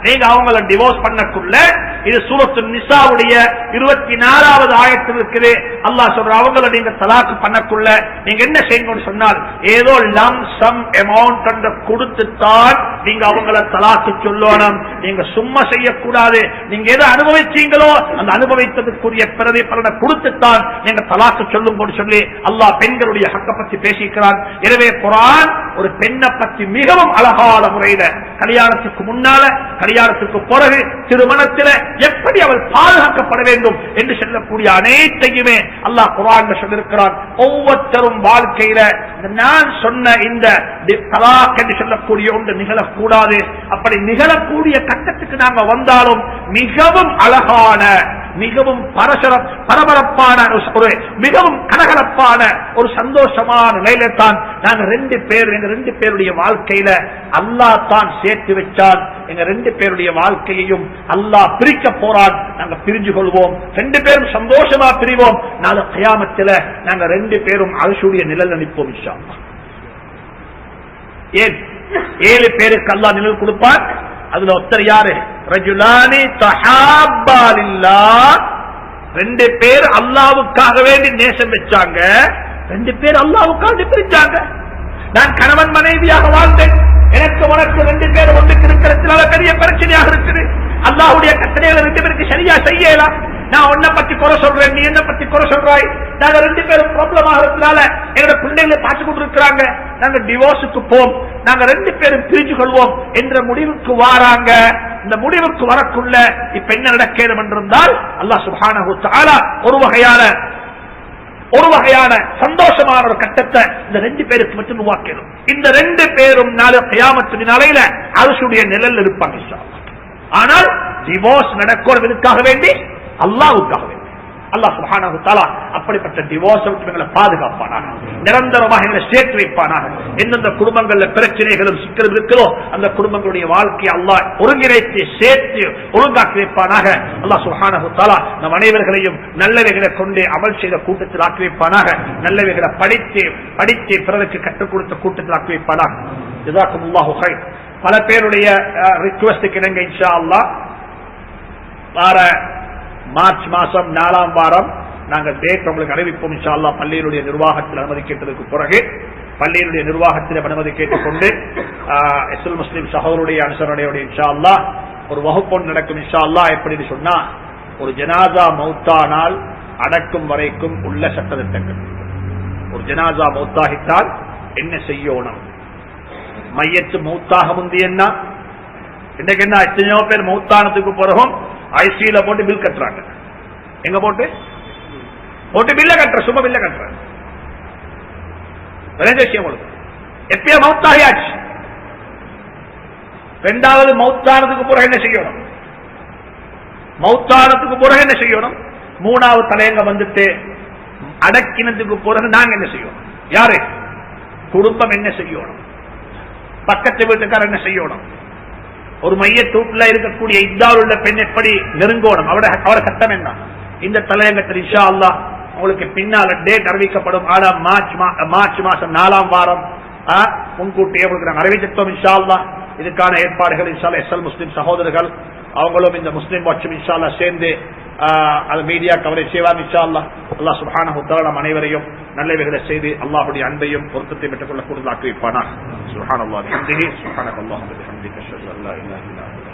நீங்க அவங்கள டிவோர்ஸ் பண்ணக்குள்ள, இது சூரத்து நிசாவுடைய 24வது ஆயத்தில் இருக்குது. அல்லாஹ் சொல்ற, அவங்கள நீங்க தலாக்கு பண்ணக்குள்ள நீங்க என்ன செய்யணும்னு சொன்னால், ஏதோ லம் சம் அமௌண்ட் என்ற கொடுத்துத்தான் நீங்க அவங்கள தலாக்கு சொல்லணும். நீங்க சும்மா செய்யக்கூடாது. நீங்க எதை அனுபவிச்சீங்களோ அந்த அனுபவித்ததுக்குரிய பிரதிபலனை கொடுத்துத்தான் நீங்க தலாக்கு சொல்லும் போது சொல்லி அல்லாஹ் பெண்களுடைய ஹக்க பத்தி பேசிக்கிறான். எனவே குர்ஆன் ஒரு பெண்ணை பத்தி மிகவும் அழகான முறையில கல்யாணத்துக்கு முன்னால, கல்யாணத்துக்கு பிறகு, திருமணத்தில் எப்படி அவள் பாதுகாக்கப்பட வேண்டும் என்று சொல்லக்கூடிய அனைத்தையுமே அல்லாஹ் குர்ஆன்ல சொல்லியிருக்கிறான். ஒவ்வொருத்தரும் வாழ்க்கையில நான் சொன்ன இந்த தலாக் என்று சொல்லக்கூடிய ஒன்று நிகழக்கூடாது. அப்படி நிகழக்கூடிய கட்டத்துக்கு நாங்கள் வந்தாலும் மிகவும் அழகான, மிகவும் பரபரப்பான, மிகவும் கலகலப்பான ஒரு சந்தோஷமான நிலையில தான் நாங்க 2 பேர், எங்க 2 பேருடைய வாழ்க்கையில அல்லாஹ் தான் சேர்த்து வச்சால் எங்க 2 பேருடைய வாழ்க்கையையும் அல்லாஹ் பிரிக்க போறான். நாங்க பிரிஞ்சு கொள்வோம், 2 பேரும் சந்தோஷமா பிரிவோம். நாளை கியாமத்தில் நாங்க 2 பேரும் அர்ஷுடைய நிழல் அனுப்போம் இன்ஷா அல்லாஹ். ஏன் 7 பேருக்கு அல்லாஹ் நிழல் கொடுப்பார். அதுல ஒருத்தர் யாரு? ரஜுலானி தஹாப்பா லில்லாஹ், 2 பேர் அல்லாஹ்வுக்காக வேண்டி நேசம் வச்சாங்க, 2 பேர் அல்லாஹ்வுக்காக பிரிச்சாங்க. நான் கணவன் மனைவியாக வாழ்ந்தேன், எனக்கு உனக்கு 2 பேர் ஒன்றுக்கு இருக்கிறதுனால பெரிய பிரச்சனையாக இருக்குது. அல்லாஹ்வுடைய கட்டளைகளை 2 பேருக்கு சரியா செய்யலாம். நான் உன்னை பத்தி குறை சொல்றேன், நீ என்ன பத்தி குறை சொல்றாய், நாங்க 2 பேரும் ப்ராப்ளம் ஆகிறதுனால எங்களோட பிள்ளைகளை பார்த்து கொண்டு இருக்கிறாங்க, நாங்க டிவோர்ஸுக்கு போம், நாங்க 2 பேரும் பிரிஞ்சு கொள்வோம் என்ற முடிவுக்கு வாராங்க. இந்த முடிவுக்கு வரக்குள்ள இப்ப என்ன நடக்கணும் என்றிருந்தால், அல்லாஹ் சுப்ஹானஹு வ தஆலா ஒரு வகையான சந்தோஷமான ஒரு கட்டத்தை இந்த 2 பேருக்கு மட்டும் உருவாக்கணும். இந்த 2 பேரும் நாளை கியாமத்து நாளையில அர்ஷுடைய நிழல்ல இருப்பாங்க இன்ஷா அல்லாஹ். ஆனால் டிவோர்ஸ் நடக்கும் எதுக்காக வேண்டி? அல்லாஹ்வுக்காக வேண்டி. அல்லாஹ் சுப்ஹானஹு வ தஆலா அப்படிப்பட்ட டிவோர்ஸ் எங்களை பாதுகாப்பானாக, நிரந்தரமாக எங்களை சேர்த்து வைப்பானாக. எந்தெந்த குடும்பங்கள்ல பிரச்சனைகளும் சிக்கலும் இருக்கிறோ அந்த குடும்பங்களுடைய வாழ்க்கையை அல்லாஹ் ஒருங்கிணைத்து சேர்த்து ஒழுங்காக்கி வைப்பானாக. அல்லாஹ் சுப்ஹானஹு வ தஆலா நம் அனைவர்களையும் நல்லவைகளை கொண்டு அமல் செய்த கூட்டத்தில் ஆக்கி வைப்பானாக. நல்லவைகளை படித்து பிறருக்கு கற்றுக் கொடுத்த கூட்டத்தில் ஆக்கி வைப்பானாக. ஜஸாக்குமுல்லாஹு கைர். பல பேருடைய ரிக்வெஸ்டுக்கு இணங்க இன்ஷா அல்லாஹ் வார மார்ச் மாசம் 4ஆம் வாரம் நாங்கள் டேட் உங்களுக்கு அறிவிப்போம் இன்ஷா அல்லாஹ். பள்ளியினுடைய நிர்வாகத்தில் அனுமதி கேட்டதற்கு பிறகு பள்ளியினுடைய நிர்வாகத்தில் அனுமதி கேட்டுக்கொண்டு எஸ்எல் முஸ்லிம் சகோதரருடைய அனுசரணையோட இன்ஷா அல்லாஹ் ஒரு வகுப்பு நடக்கும் இன்ஷா அல்லாஹ். எப்படின்னு சொன்னா, ஒரு ஜனாசா மௌத்தானால் அடக்கும் வரைக்கும் உள்ள சட்டத்திட்டங்கள். ஒரு ஜனாசா மௌத்தாகித்தால் என்ன செய்யணும், மையத்து மௌத்தாக முந்தி என்ன, இன்னைக்கு என்ன எத்தனையோ பேர் மௌத்தானத்துக்கு பிறகும் ஐசியில போட்டு பில் கட்டுறாங்க. எங்க போட்டு பில்ல கட்டுற, சும்மா பில்ல கட்டுற விஷயம். எப்பயோ மௌத்தாகியாச்சு. இரண்டாவது மௌத்தானத்துக்கு பிறகு என்ன செய்யணும், மௌத்தானத்துக்கு பிறகு என்ன செய்யணும், மூணாவது தலையங்க வந்துட்டு அடக்கினதுக்கு பிறகு நாங்க என்ன செய்யணும், யாரு குடும்பம் என்ன செய்யணும், பக்கத்து வீட்டுக்காரர் என்ன செய்யணும், ஒரு மையத்தூட்டில் இருக்கக்கூடிய இத்தால் உள்ள பெண் எப்படி நெருங்கோணும், அவரோட சட்டம் என்ன. இந்த தலையங்கத்தில் இன்ஷா அல்லாஹ் உங்களுக்கு பின்னால டேட் அறிவிக்கப்படும். ஆனா மார்ச் மாசம் 4ஆம் வாரம் முன்கூட்டியே உங்களுக்கு நாங்கள் அறிவித்தோம் இன்ஷா அல்லாஹ். இதுக்கான ஏற்பாடுகள் இன்ஷா அல்லாஹ் எஸ்எல் முஸ்லிம் சகோதரர்கள் அவங்களும் இந்த முஸ்லிம் வாட்சும் இன்ஷா அல்லாஹ் சேர்ந்து அது மீடியா கவரேஜ் செய்வாங்க இன்ஷா அல்லாஹ். அல்லாஹ் சுப்ஹானஹு வ தஆலா நம் அனைவரையும் நல்லவைகளை செய்து அல்லாஹ்வுடைய அன்பையும் பொருத்தத்தையும் பெற்றுக் கொள்ள கூடுதலாக்கி வைப்பானாக. சுப்ஹானல்லாஹி வ பிஹம்திஹி சுப்ஹானல்லாஹி வ பிஹம்திஹி அஷ்ஹது அல்லா இலாஹா இல்லா அன்த